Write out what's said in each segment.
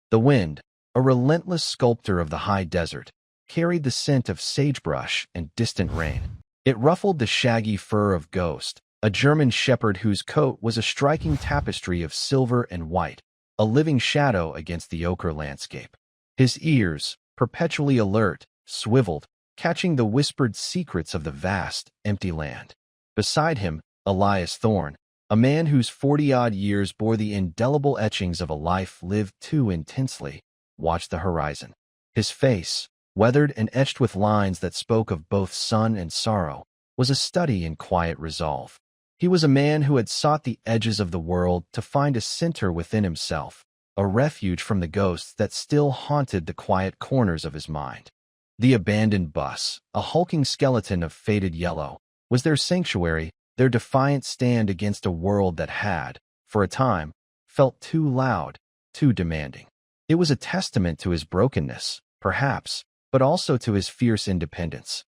The wind, a relentless sculptor of the high desert, carried the scent of sagebrush and distant rain. It ruffled the shaggy fur of Ghost, a German shepherd whose coat was a striking tapestry of silver and white, a living shadow against the ochre landscape. His ears, perpetually alert, swiveled, catching the whispered secrets of the vast, empty land. Beside him, Elias Thorne, a man whose 40-odd years bore the indelible etchings of a life lived too intensely, watched the horizon. His face, weathered and etched with lines that spoke of both sun and sorrow, was a study in quiet resolve. He was a man who had sought the edges of the world to find a center within himself, a refuge from the ghosts that still haunted the quiet corners of his mind. The abandoned bus, a hulking skeleton of faded yellow, was their sanctuary, their defiant stand against a world that had, for a time, felt too loud, too demanding. It was a testament to his brokenness, perhaps, but also to his fierce independence.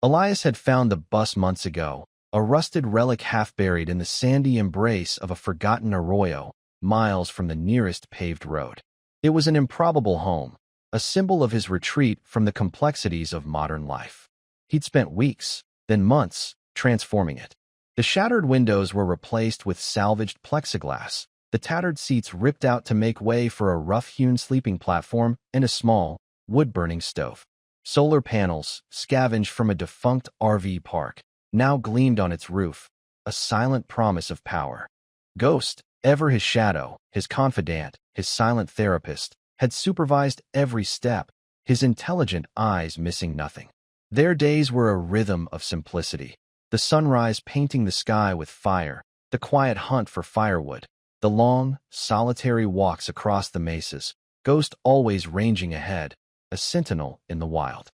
Elias had found the bus months ago, a rusted relic half-buried in the sandy embrace of a forgotten arroyo, miles from the nearest paved road. It was an improbable home, a symbol of his retreat from the complexities of modern life. He'd spent weeks, then months, transforming it. The shattered windows were replaced with salvaged plexiglass, the tattered seats ripped out to make way for a rough-hewn sleeping platform and a small, wood-burning stove. Solar panels, scavenged from a defunct RV park, now gleamed on its roof, a silent promise of power. Ghost, ever his shadow, his confidant, his silent therapist, had supervised every step, his intelligent eyes missing nothing. Their days were a rhythm of simplicity. The sunrise painting the sky with fire, the quiet hunt for firewood, the long, solitary walks across the mesas, Ghost always ranging ahead, a sentinel in the wild.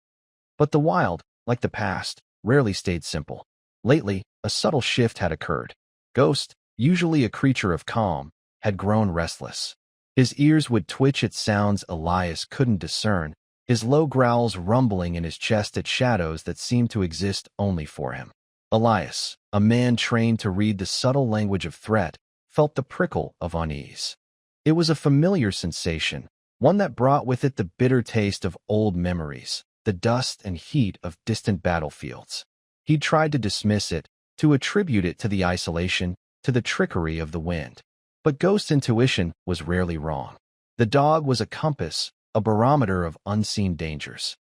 But the wild, like the past, rarely stayed simple. Lately, a subtle shift had occurred. Ghost, usually a creature of calm, had grown restless. His ears would twitch at sounds Elias couldn't discern, his low growls rumbling in his chest at shadows that seemed to exist only for him. Elias, a man trained to read the subtle language of threat, felt the prickle of unease. It was a familiar sensation, one that brought with it the bitter taste of old memories, the dust and heat of distant battlefields. He'd tried to dismiss it, to attribute it to the isolation, to the trickery of the wind. But Ghost's intuition was rarely wrong. The dog was a compass, a barometer of unseen dangers.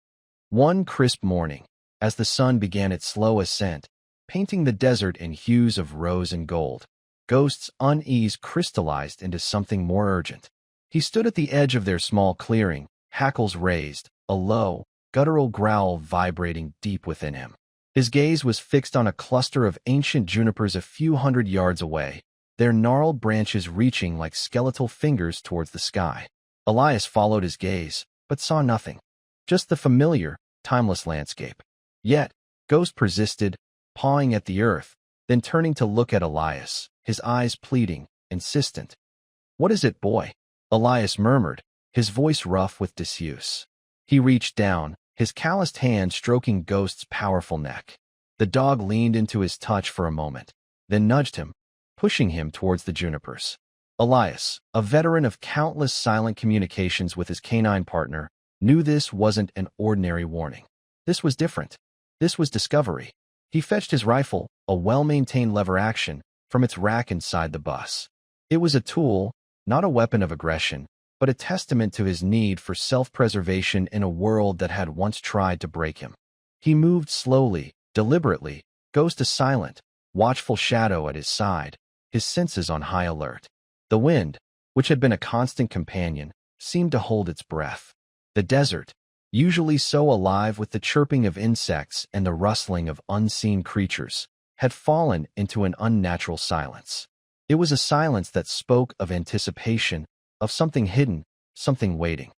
One crisp morning, as the sun began its slow ascent, painting the desert in hues of rose and gold, Ghost's unease crystallized into something more urgent. He stood at the edge of their small clearing, hackles raised, a low, guttural growl vibrating deep within him. His gaze was fixed on a cluster of ancient junipers a few hundred yards away, their gnarled branches reaching like skeletal fingers towards the sky. Elias followed his gaze, but saw nothing. Just the familiar, timeless landscape. Yet, Ghost persisted, pawing at the earth, then turning to look at Elias, his eyes pleading, insistent. "What is it, boy?" Elias murmured, his voice rough with disuse. He reached down, his calloused hand stroking Ghost's powerful neck. The dog leaned into his touch for a moment, then nudged him, pushing him towards the junipers. Elias, a veteran of countless silent communications with his canine partner, knew this wasn't an ordinary warning. This was different. This was discovery. He fetched his rifle, a well-maintained lever action, from its rack inside the bus. It was a tool, not a weapon of aggression, but a testament to his need for self-preservation in a world that had once tried to break him. He moved slowly, deliberately, Ghost a silent, watchful shadow at his side, his senses on high alert. The wind, which had been a constant companion, seemed to hold its breath. The desert, usually so alive with the chirping of insects and the rustling of unseen creatures, had fallen into an unnatural silence. It was a silence that spoke of anticipation, of something hidden, something waiting.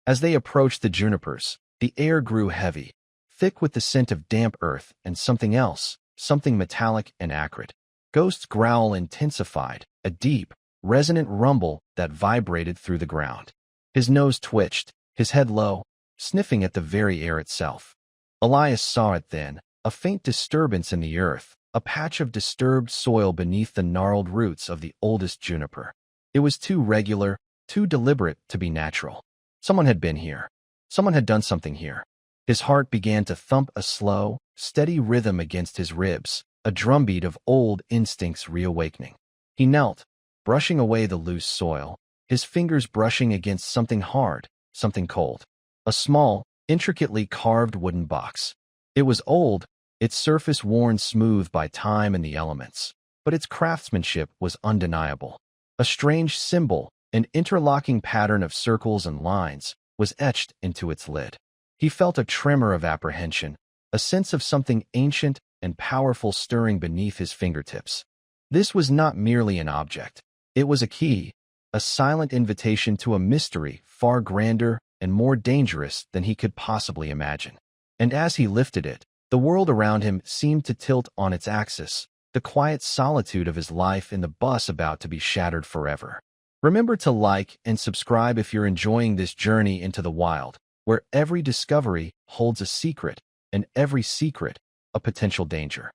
As they approached the junipers, the air grew heavy, thick with the scent of damp earth and something else, something metallic and acrid. Ghost's growl intensified, a deep, resonant rumble that vibrated through the ground. His nose twitched, his head low, sniffing at the very air itself. Elias saw it then, a faint disturbance in the earth, a patch of disturbed soil beneath the gnarled roots of the oldest juniper. It was too regular, too deliberate to be natural. Someone had been here. Someone had done something here. His heart began to thump a slow, steady rhythm against his ribs, a drumbeat of old instincts reawakening. He knelt, brushing away the loose soil, his fingers brushing against something hard, something cold. A small, intricately carved wooden box. It was old, its surface worn smooth by time and the elements, but its craftsmanship was undeniable. A strange symbol, an interlocking pattern of circles and lines, was etched into its lid. He felt a tremor of apprehension, a sense of something ancient and powerful stirring beneath his fingertips. This was not merely an object. It was a key, a silent invitation to a mystery far grander and more dangerous than he could possibly imagine. And as he lifted it, the world around him seemed to tilt on its axis, the quiet solitude of his life in the bus about to be shattered forever. Remember to like and subscribe if you're enjoying this journey into the wild, where every discovery holds a secret, and every secret, a potential danger.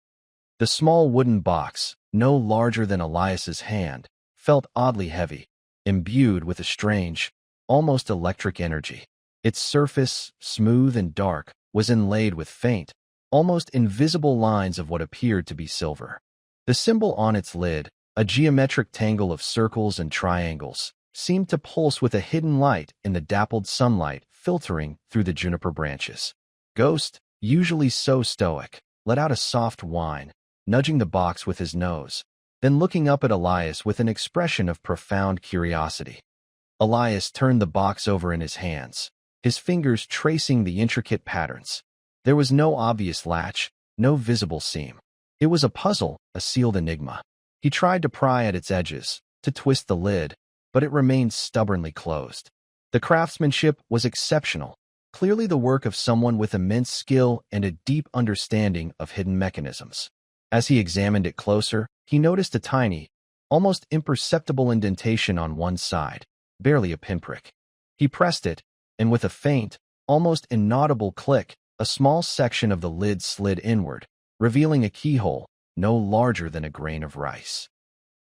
The small wooden box, no larger than Elias's hand, felt oddly heavy, imbued with a strange, almost electric energy. Its surface, smooth and dark, was inlaid with faint, almost invisible lines of what appeared to be silver. The symbol on its lid, a geometric tangle of circles and triangles, seemed to pulse with a hidden light in the dappled sunlight filtering through the juniper branches. Ghost, usually so stoic, let out a soft whine, nudging the box with his nose, then looking up at Elias with an expression of profound curiosity. Elias turned the box over in his hands, his fingers tracing the intricate patterns. There was no obvious latch, no visible seam. It was a puzzle, a sealed enigma. He tried to pry at its edges, to twist the lid, but it remained stubbornly closed. The craftsmanship was exceptional, clearly the work of someone with immense skill and a deep understanding of hidden mechanisms. As he examined it closer, he noticed a tiny, almost imperceptible indentation on one side, barely a pinprick. He pressed it, and with a faint, almost inaudible click, a small section of the lid slid inward, revealing a keyhole, no larger than a grain of rice.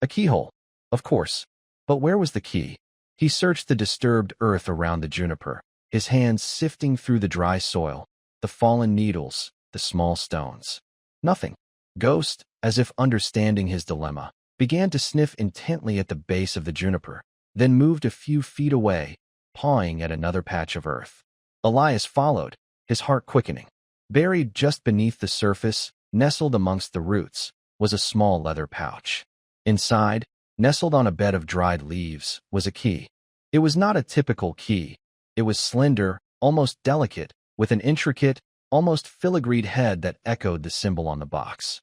A keyhole, of course, but where was the key? He searched the disturbed earth around the juniper, his hands sifting through the dry soil, the fallen needles, the small stones. Nothing. Ghost, as if understanding his dilemma, began to sniff intently at the base of the juniper, then moved a few feet away, pawing at another patch of earth. Elias followed, his heart quickening. Buried just beneath the surface, nestled amongst the roots, was a small leather pouch. Inside, nestled on a bed of dried leaves, was a key. It was not a typical key. It was slender, almost delicate, with an intricate, almost filigreed head that echoed the symbol on the box.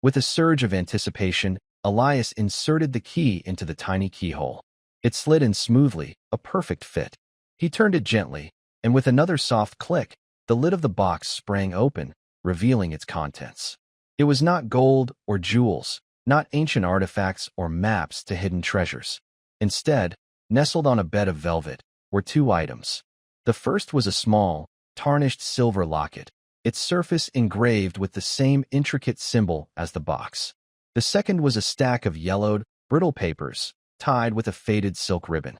With a surge of anticipation, Elias inserted the key into the tiny keyhole. It slid in smoothly, a perfect fit. He turned it gently, and with another soft click, the lid of the box sprang open, revealing its contents. It was not gold or jewels, not ancient artifacts or maps to hidden treasures. Instead, nestled on a bed of velvet, were two items. The first was a small, tarnished silver locket, its surface engraved with the same intricate symbol as the box. The second was a stack of yellowed, brittle papers, tied with a faded silk ribbon.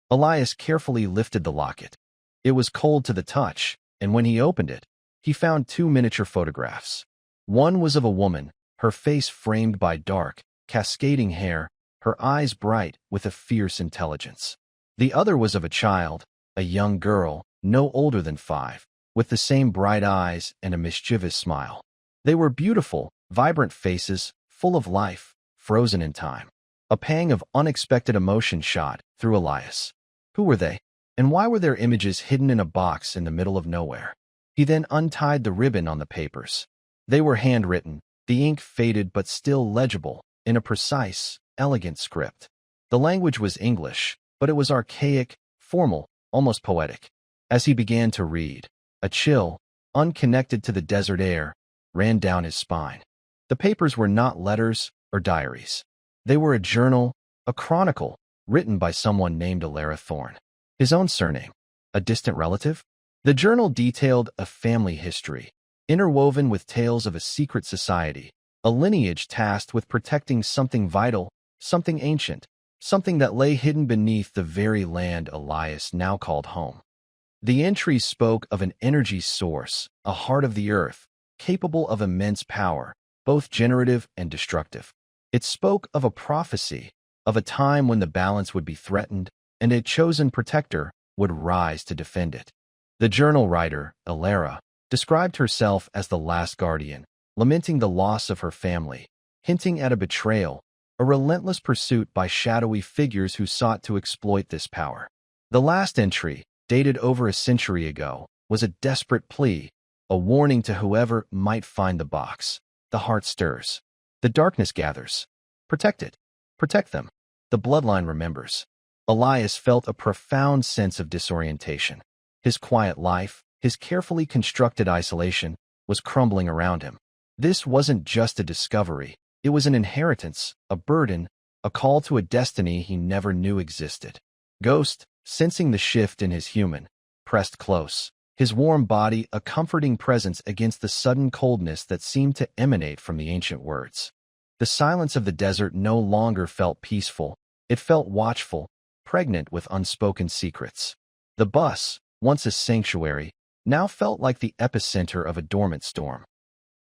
Elias carefully lifted the locket. It was cold to the touch, and when he opened it, he found two miniature photographs. One was of a woman, her face framed by dark, cascading hair, her eyes bright with a fierce intelligence. The other was of a child, a young girl, no older than 5, with the same bright eyes and a mischievous smile. They were beautiful, vibrant faces, full of life, frozen in time. A pang of unexpected emotion shot through Elias. Who were they? And why were their images hidden in a box in the middle of nowhere? He then untied the ribbon on the papers. They were handwritten, the ink faded but still legible, in a precise, elegant script. The language was English, but it was archaic, formal, almost poetic. As he began to read, a chill, unconnected to the desert air, ran down his spine. The papers were not letters or diaries. They were a journal, a chronicle, written by someone named Elara Thorne. His own surname, a distant relative? The journal detailed a family history, interwoven with tales of a secret society, a lineage tasked with protecting something vital, something ancient, something that lay hidden beneath the very land Elias now called home. The entries spoke of an energy source, a heart of the earth, capable of immense power, both generative and destructive. It spoke of a prophecy, of a time when the balance would be threatened, and a chosen protector would rise to defend it. The journal writer, Elara, described herself as the last guardian, lamenting the loss of her family, hinting at a betrayal, a relentless pursuit by shadowy figures who sought to exploit this power. The last entry, dated over a century ago, was a desperate plea, a warning to whoever might find the box. The heart stirs. The darkness gathers. Protect it. Protect them. The bloodline remembers. Elias felt a profound sense of disorientation. His quiet life, his carefully constructed isolation, was crumbling around him. This wasn't just a discovery. It was an inheritance, a burden, a call to a destiny he never knew existed. Ghost, sensing the shift in his human, pressed close, his warm body a comforting presence against the sudden coldness that seemed to emanate from the ancient words. The silence of the desert no longer felt peaceful. It felt watchful, pregnant with unspoken secrets. The bus, once a sanctuary, now felt like the epicenter of a dormant storm.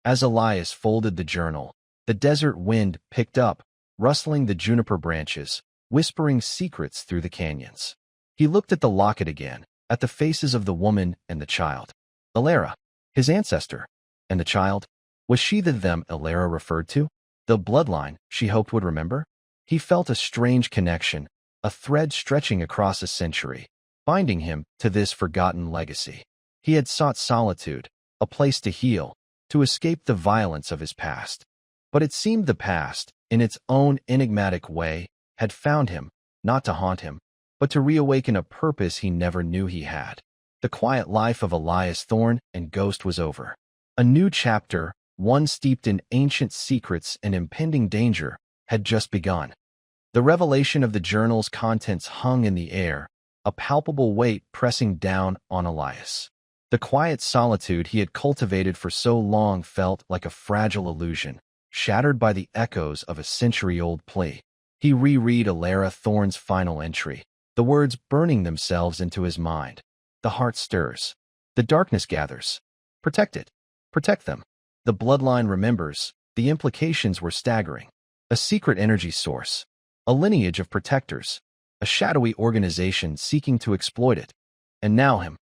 As Elias folded the journal, the desert wind picked up, rustling the juniper branches, whispering secrets through the canyons. He looked at the locket again, at the faces of the woman and the child. Elara, his ancestor, and the child, was she the them Elara referred to? The bloodline she hoped would remember? He felt a strange connection, a thread stretching across a century, binding him to this forgotten legacy. He had sought solitude, a place to heal, to escape the violence of his past. But it seemed the past, in its own enigmatic way, had found him, not to haunt him, but to reawaken a purpose he never knew he had. The quiet life of Elias Thorne and Ghost was over. A new chapter, one steeped in ancient secrets and impending danger, had just begun. The revelation of the journal's contents hung in the air, a palpable weight pressing down on Elias. The quiet solitude he had cultivated for so long felt like a fragile illusion, shattered by the echoes of a century-old plea. He reread Elara Thorne's final entry, the words burning themselves into his mind. The heart stirs. The darkness gathers. Protect it. Protect them. The bloodline remembers. The implications were staggering. A secret energy source. A lineage of protectors. A shadowy organization seeking to exploit it. And now him.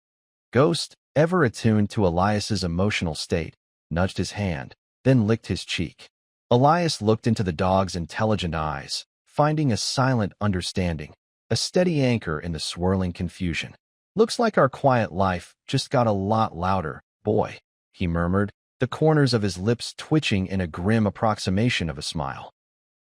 Ghost, ever attuned to Elias's emotional state, nudged his hand, then licked his cheek. Elias looked into the dog's intelligent eyes, finding a silent understanding, a steady anchor in the swirling confusion. Looks like our quiet life just got a lot louder, boy, he murmured, the corners of his lips twitching in a grim approximation of a smile.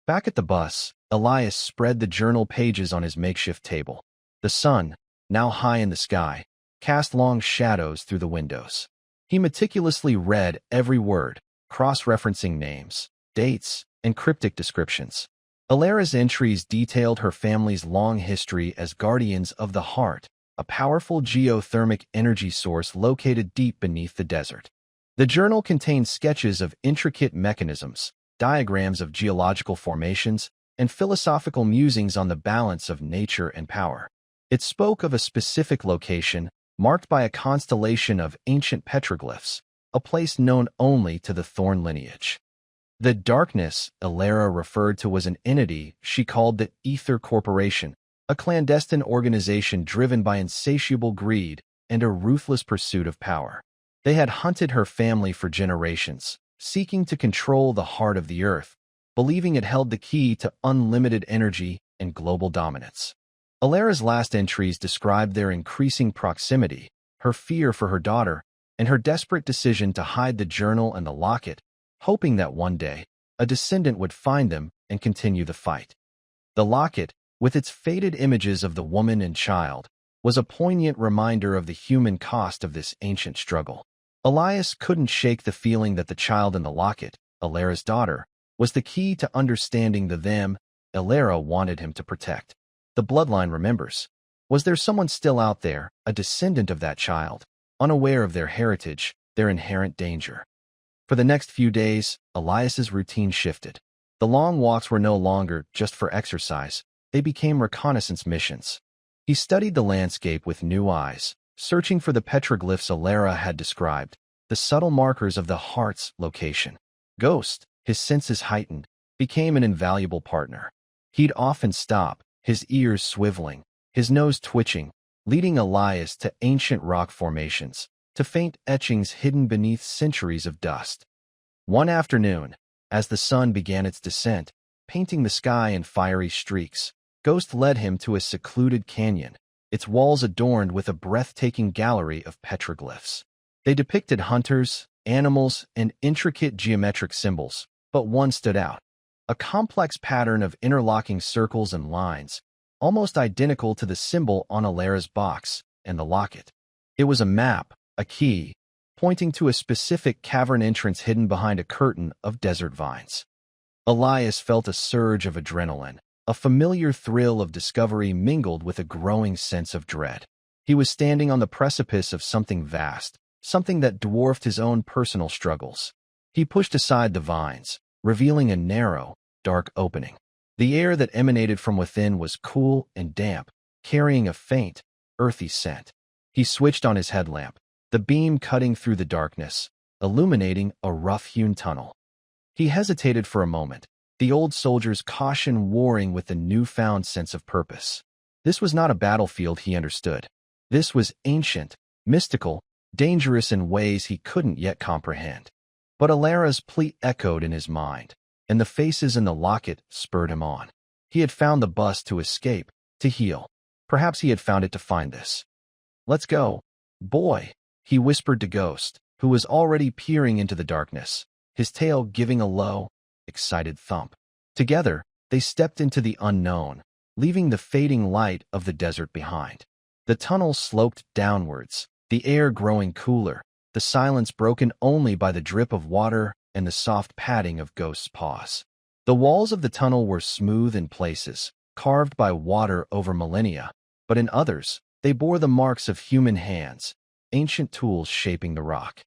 Back at the bus, Elias spread the journal pages on his makeshift table. The sun, now high in the sky, cast long shadows through the windows. He meticulously read every word, cross-referencing names, dates, and cryptic descriptions. Elara's entries detailed her family's long history as guardians of the heart, a powerful geothermic energy source located deep beneath the desert. The journal contained sketches of intricate mechanisms, diagrams of geological formations, and philosophical musings on the balance of nature and power. It spoke of a specific location, marked by a constellation of ancient petroglyphs, a place known only to the Thorne lineage. The darkness Elara referred to was an entity she called the Aether Corporation, a clandestine organization driven by insatiable greed and a ruthless pursuit of power. They had hunted her family for generations, seeking to control the heart of the earth, believing it held the key to unlimited energy and global dominance. Elara's last entries described their increasing proximity, her fear for her daughter, and her desperate decision to hide the journal and the locket, hoping that one day, a descendant would find them and continue the fight. The locket, with its faded images of the woman and child, was a poignant reminder of the human cost of this ancient struggle. Elias couldn't shake the feeling that the child in the locket, Elara's daughter, was the key to understanding the them Elara wanted him to protect. The bloodline remembers. Was there someone still out there, a descendant of that child, unaware of their heritage, their inherent danger? For the next few days, Elias's routine shifted. The long walks were no longer just for exercise. they became reconnaissance missions. He studied the landscape with new eyes, searching for the petroglyphs Elara had described, the subtle markers of the heart's location. Ghost, his senses heightened, became an invaluable partner. He'd often stop, his ears swiveling, his nose twitching, leading Elias to ancient rock formations, to faint etchings hidden beneath centuries of dust. One afternoon, as the sun began its descent, painting the sky in fiery streaks, Ghost led him to a secluded canyon, its walls adorned with a breathtaking gallery of petroglyphs. They depicted hunters, animals, and intricate geometric symbols, but one stood out. A complex pattern of interlocking circles and lines, almost identical to the symbol on Elara's box and the locket. It was a map, a key, pointing to a specific cavern entrance hidden behind a curtain of desert vines. Elias felt a surge of adrenaline, a familiar thrill of discovery mingled with a growing sense of dread. He was standing on the precipice of something vast, something that dwarfed his own personal struggles. He pushed aside the vines, revealing a narrow, dark opening. The air that emanated from within was cool and damp, carrying a faint, earthy scent. He switched on his headlamp, the beam cutting through the darkness, illuminating a rough-hewn tunnel. He hesitated for a moment, the old soldier's caution warring with a newfound sense of purpose. This was not a battlefield he understood. This was ancient, mystical, dangerous in ways he couldn't yet comprehend. But Elara's plea echoed in his mind, and the faces in the locket spurred him on. He had found the bus to escape, to heal. Perhaps he had found it to find this. "Let's go, boy," he whispered to Ghost, who was already peering into the darkness, his tail giving a low, excited thump. Together, they stepped into the unknown, leaving the fading light of the desert behind. The tunnel sloped downwards, the air growing cooler, the silence broken only by the drip of water and the soft padding of Ghost's paws. The walls of the tunnel were smooth in places, carved by water over millennia, but in others, they bore the marks of human hands, ancient tools shaping the rock.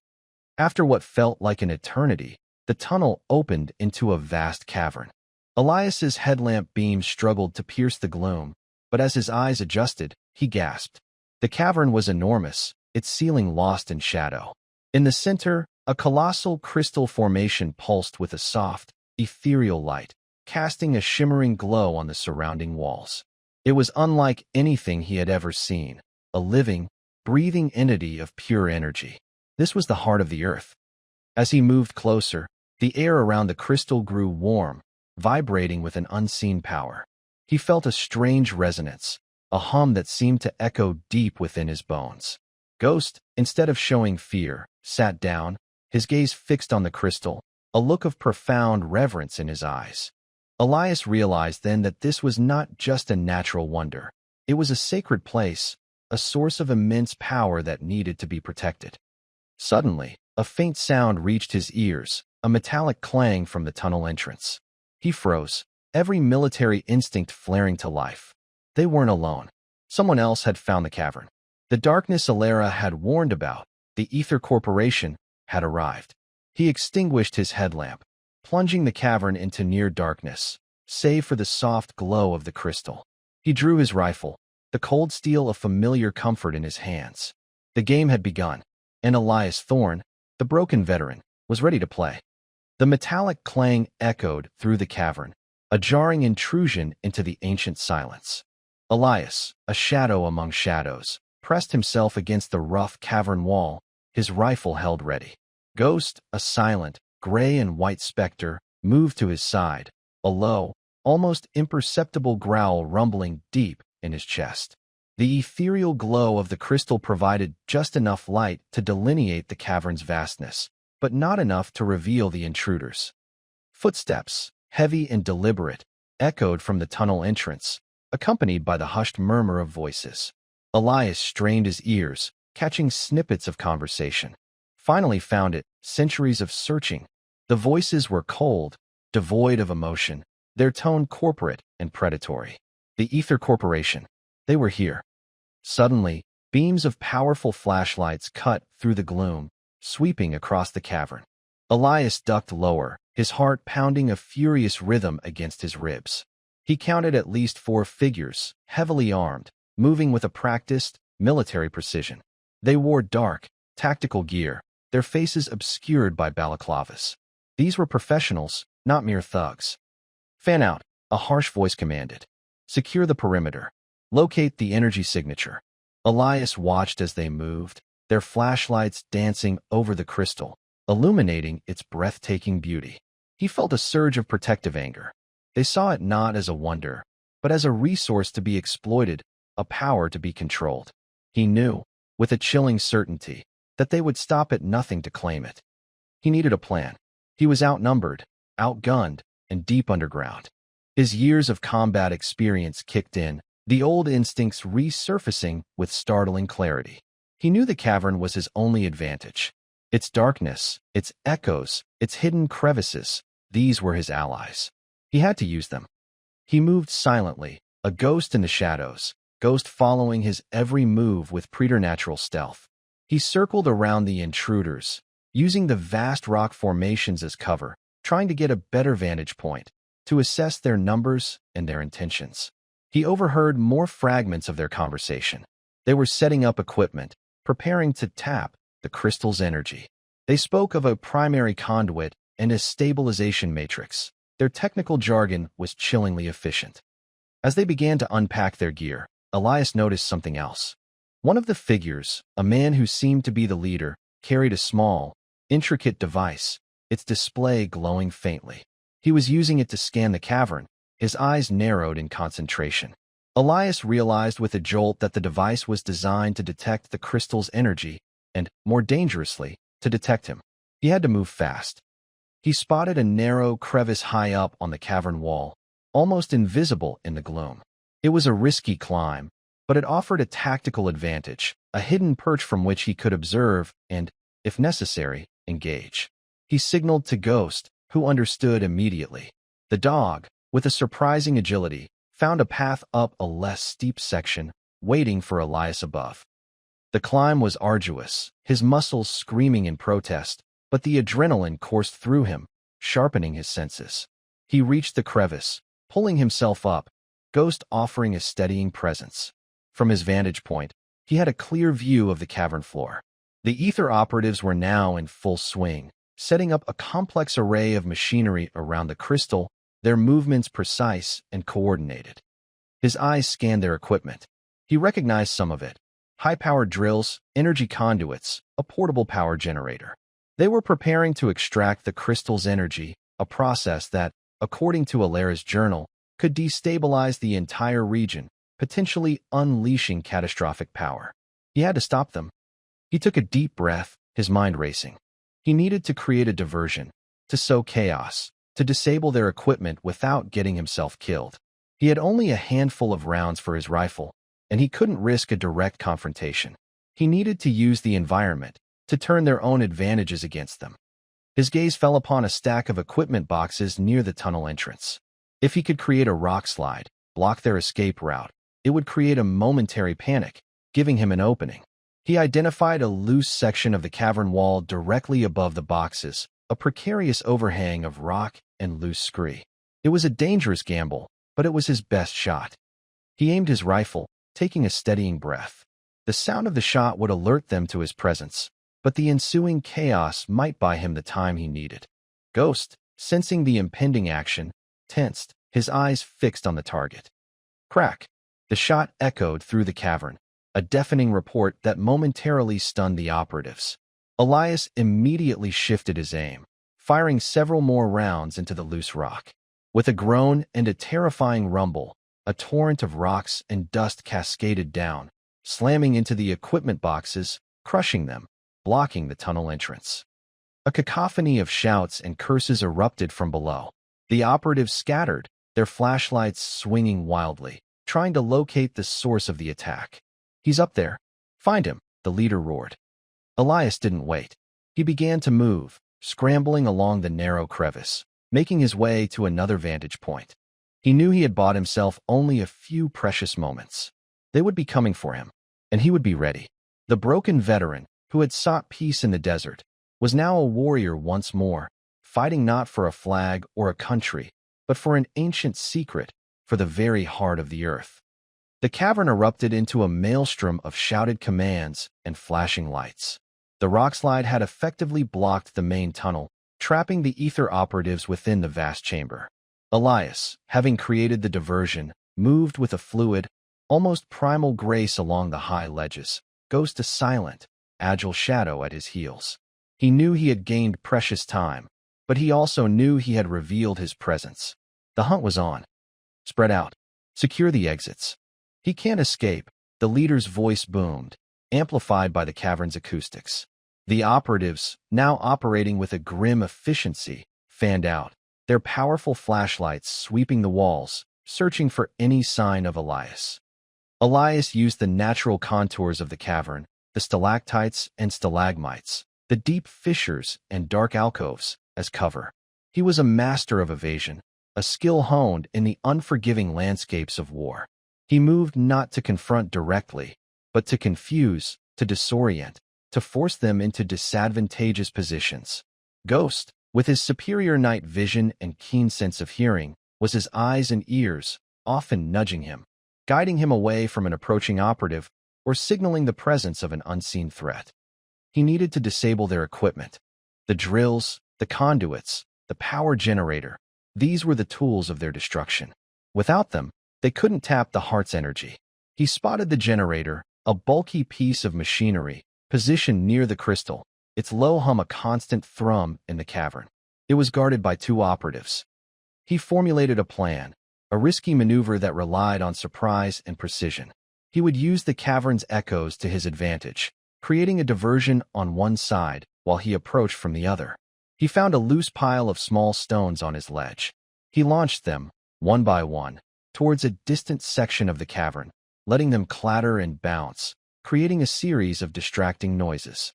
After what felt like an eternity, the tunnel opened into a vast cavern. Elias's headlamp beam struggled to pierce the gloom, but as his eyes adjusted, he gasped. The cavern was enormous, its ceiling lost in shadow. In the center, a colossal crystal formation pulsed with a soft, ethereal light, casting a shimmering glow on the surrounding walls. It was unlike anything he had ever seen, a living, breathing entity of pure energy. This was the heart of the earth. As he moved closer, the air around the crystal grew warm, vibrating with an unseen power. He felt a strange resonance, a hum that seemed to echo deep within his bones. Ghost, instead of showing fear, sat down, his gaze fixed on the crystal, a look of profound reverence in his eyes. Elias realized then that this was not just a natural wonder. It was a sacred place, a source of immense power that needed to be protected. Suddenly, a faint sound reached his ears, a metallic clang from the tunnel entrance. He froze, every military instinct flaring to life. They weren't alone. Someone else had found the cavern. The darkness Elara had warned about, the Aether Corporation, had arrived. He extinguished his headlamp, plunging the cavern into near darkness, save for the soft glow of the crystal. He drew his rifle, the cold steel a familiar comfort in his hands. The game had begun, and Elias Thorne, the broken veteran, was ready to play. The metallic clang echoed through the cavern, a jarring intrusion into the ancient silence. Elias, a shadow among shadows, pressed himself against the rough cavern wall, his rifle held ready. Ghost, a silent, gray and white specter, moved to his side, a low, almost imperceptible growl rumbling deep in his chest. The ethereal glow of the crystal provided just enough light to delineate the cavern's vastness, but not enough to reveal the intruders. Footsteps, heavy and deliberate, echoed from the tunnel entrance, accompanied by the hushed murmur of voices. Elias strained his ears, catching snippets of conversation. Finally found it, centuries of searching. The voices were cold, devoid of emotion, their tone corporate and predatory. The Aether Corporation. They were here. Suddenly, beams of powerful flashlights cut through the gloom, sweeping across the cavern. Elias ducked lower, his heart pounding a furious rhythm against his ribs. He counted at least 4 figures, heavily armed, moving with a practiced, military precision. They wore dark, tactical gear, their faces obscured by balaclavas. These were professionals, not mere thugs. "Fan out," a harsh voice commanded. "Secure the perimeter. Locate the energy signature." Elias watched as they moved, their flashlights dancing over the crystal, illuminating its breathtaking beauty. He felt a surge of protective anger. They saw it not as a wonder, but as a resource to be exploited, a power to be controlled. He knew, with a chilling certainty, that they would stop at nothing to claim it. He needed a plan. He was outnumbered, outgunned, and deep underground. His years of combat experience kicked in, the old instincts resurfacing with startling clarity. He knew the cavern was his only advantage. Its darkness, its echoes, its hidden crevices, these were his allies. He had to use them. He moved silently, a ghost in the shadows, ghost following his every move with preternatural stealth. He circled around the intruders, using the vast rock formations as cover, trying to get a better vantage point, to assess their numbers and their intentions. He overheard more fragments of their conversation. They were setting up equipment, preparing to tap the crystal's energy. They spoke of a primary conduit and a stabilization matrix. Their technical jargon was chillingly efficient. As they began to unpack their gear, Elias noticed something else. One of the figures, a man who seemed to be the leader, carried a small, intricate device, its display glowing faintly. He was using it to scan the cavern, his eyes narrowed in concentration. Elias realized with a jolt that the device was designed to detect the crystal's energy and, more dangerously, to detect him. He had to move fast. He spotted a narrow crevice high up on the cavern wall, almost invisible in the gloom. It was a risky climb, but it offered a tactical advantage, a hidden perch from which he could observe and, if necessary, engage. He signaled to Ghost, who understood immediately. The dog, with a surprising agility, found a path up a less steep section, waiting for Elias above. The climb was arduous, his muscles screaming in protest, but the adrenaline coursed through him, sharpening his senses. He reached the crevice, pulling himself up, Ghost offering a steadying presence. From his vantage point, he had a clear view of the cavern floor. The Aether operatives were now in full swing, setting up a complex array of machinery around the crystal, their movements precise and coordinated. His eyes scanned their equipment. He recognized some of it: high-powered drills, energy conduits, a portable power generator. They were preparing to extract the crystal's energy, a process that, according to Elara's journal, could destabilize the entire region, potentially unleashing catastrophic power. He had to stop them. He took a deep breath, his mind racing. He needed to create a diversion, to sow chaos, to disable their equipment without getting himself killed. He had only a handful of rounds for his rifle, and he couldn't risk a direct confrontation. He needed to use the environment, to turn their own advantages against them. His gaze fell upon a stack of equipment boxes near the tunnel entrance. If he could create a rock slide, block their escape route, it would create a momentary panic, giving him an opening. He identified a loose section of the cavern wall directly above the boxes, a precarious overhang of rock and loose scree. It was a dangerous gamble, but it was his best shot. He aimed his rifle, taking a steadying breath. The sound of the shot would alert them to his presence, but the ensuing chaos might buy him the time he needed. Ghost, sensing the impending action, tensed, his eyes fixed on the target. Crack! The shot echoed through the cavern, a deafening report that momentarily stunned the operatives. Elias immediately shifted his aim, firing several more rounds into the loose rock. With a groan and a terrifying rumble, a torrent of rocks and dust cascaded down, slamming into the equipment boxes, crushing them, blocking the tunnel entrance. A cacophony of shouts and curses erupted from below. The operatives scattered, their flashlights swinging wildly, trying to locate the source of the attack. "He's up there. Find him," the leader roared. Elias didn't wait. He began to move, scrambling along the narrow crevice, making his way to another vantage point. He knew he had bought himself only a few precious moments. They would be coming for him, and he would be ready. The broken veteran, who had sought peace in the desert, was now a warrior once more, fighting not for a flag or a country, but for an ancient secret, for the very heart of the earth. The cavern erupted into a maelstrom of shouted commands and flashing lights. The rockslide had effectively blocked the main tunnel, trapping the Aether operatives within the vast chamber. Elias, having created the diversion, moved with a fluid, almost primal grace along the high ledges, Ghost a silent, agile shadow at his heels. He knew he had gained precious time, but he also knew he had revealed his presence. The hunt was on. Spread out. Secure the exits. He can't escape, the leader's voice boomed, amplified by the cavern's acoustics. The operatives, now operating with a grim efficiency, fanned out, their powerful flashlights sweeping the walls, searching for any sign of Elias. Elias used the natural contours of the cavern, the stalactites and stalagmites, the deep fissures and dark alcoves, as cover. He was a master of evasion, a skill honed in the unforgiving landscapes of war. He moved not to confront directly, but to confuse, to disorient, to force them into disadvantageous positions. Ghost, with his superior night vision and keen sense of hearing, was his eyes and ears, often nudging him, guiding him away from an approaching operative or signaling the presence of an unseen threat. He needed to disable their equipment. The drills, the conduits, the power generator, these were the tools of their destruction. Without them, they couldn't tap the heart's energy. He spotted the generator, a bulky piece of machinery, positioned near the crystal, its low hum a constant thrum in the cavern. It was guarded by 2 operatives. He formulated a plan, a risky maneuver that relied on surprise and precision. He would use the cavern's echoes to his advantage, creating a diversion on one side while he approached from the other. He found a loose pile of small stones on his ledge. He launched them, one by one, towards a distant section of the cavern, letting them clatter and bounce, creating a series of distracting noises.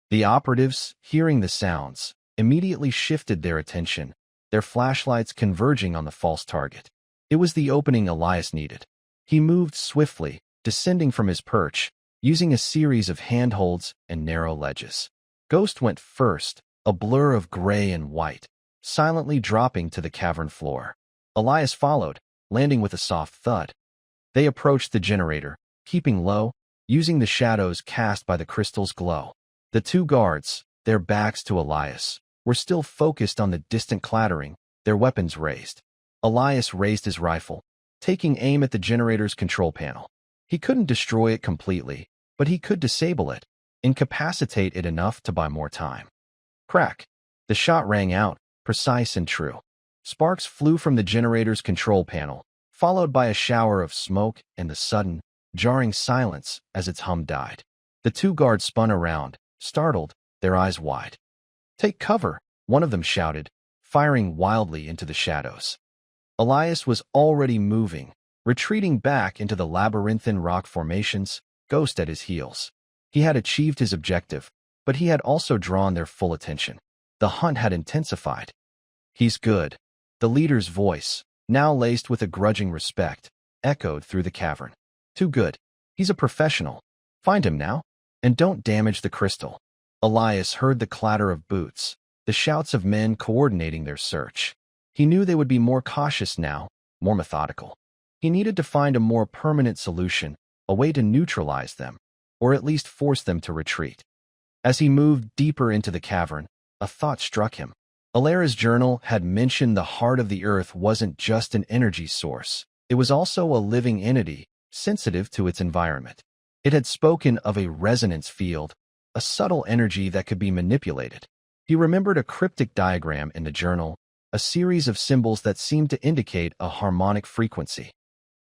The operatives, hearing the sounds, immediately shifted their attention, their flashlights converging on the false target. It was the opening Elias needed. He moved swiftly, descending from his perch, using a series of handholds and narrow ledges. Ghost went first, a blur of gray and white, silently dropping to the cavern floor. Elias followed, landing with a soft thud. They approached the generator, keeping low, using the shadows cast by the crystal's glow. The 2 guards, their backs to Elias, were still focused on the distant clattering, their weapons raised. Elias raised his rifle, taking aim at the generator's control panel. He couldn't destroy it completely, but he could disable it, incapacitate it enough to buy more time. Crack! The shot rang out, precise and true. Sparks flew from the generator's control panel, followed by a shower of smoke and the sudden, jarring silence as its hum died. The 2 guards spun around, startled, their eyes wide. "Take cover," one of them shouted, firing wildly into the shadows. Elias was already moving, retreating back into the labyrinthine rock formations, Ghost at his heels. He had achieved his objective, but he had also drawn their full attention. The hunt had intensified. "He's good." The leader's voice, now laced with a grudging respect, echoed through the cavern. "Too good. He's a professional. Find him now, and don't damage the crystal." Elias heard the clatter of boots, the shouts of men coordinating their search. He knew they would be more cautious now, more methodical. He needed to find a more permanent solution, a way to neutralize them, or at least force them to retreat. As he moved deeper into the cavern, a thought struck him. Elara's journal had mentioned the heart of the earth wasn't just an energy source. It was also a living entity, sensitive to its environment. It had spoken of a resonance field, a subtle energy that could be manipulated. He remembered a cryptic diagram in the journal, a series of symbols that seemed to indicate a harmonic frequency.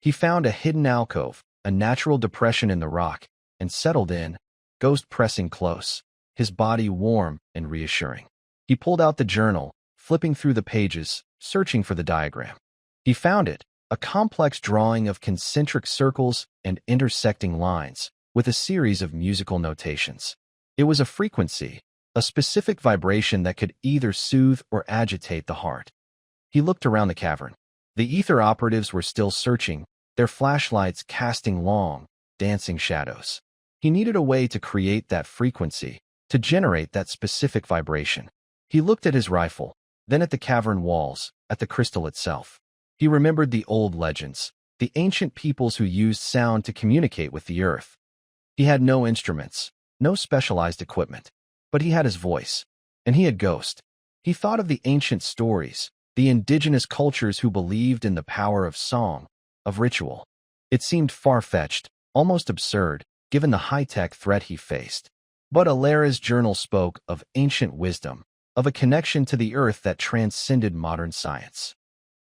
He found a hidden alcove, a natural depression in the rock, and settled in, Ghost pressing close, his body warm and reassuring. He pulled out the journal, flipping through the pages, searching for the diagram. He found it, a complex drawing of concentric circles and intersecting lines, with a series of musical notations. It was a frequency, a specific vibration that could either soothe or agitate the heart. He looked around the cavern. The Aether operatives were still searching, their flashlights casting long, dancing shadows. He needed a way to create that frequency, to generate that specific vibration. He looked at his rifle, then at the cavern walls, at the crystal itself. He remembered the old legends, the ancient peoples who used sound to communicate with the earth. He had no instruments, no specialized equipment, but he had his voice, and he had Ghost. He thought of the ancient stories, the indigenous cultures who believed in the power of song, of ritual. It seemed far-fetched, almost absurd, given the high-tech threat he faced. But Elara's journal spoke of ancient wisdom, of a connection to the earth that transcended modern science.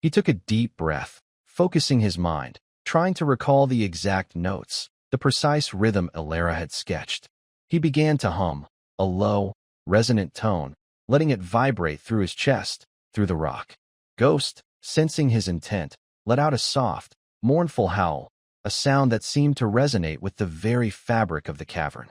He took a deep breath, focusing his mind, trying to recall the exact notes, the precise rhythm Elara had sketched. He began to hum, a low, resonant tone, letting it vibrate through his chest, through the rock. Ghost, sensing his intent, let out a soft, mournful howl, a sound that seemed to resonate with the very fabric of the cavern.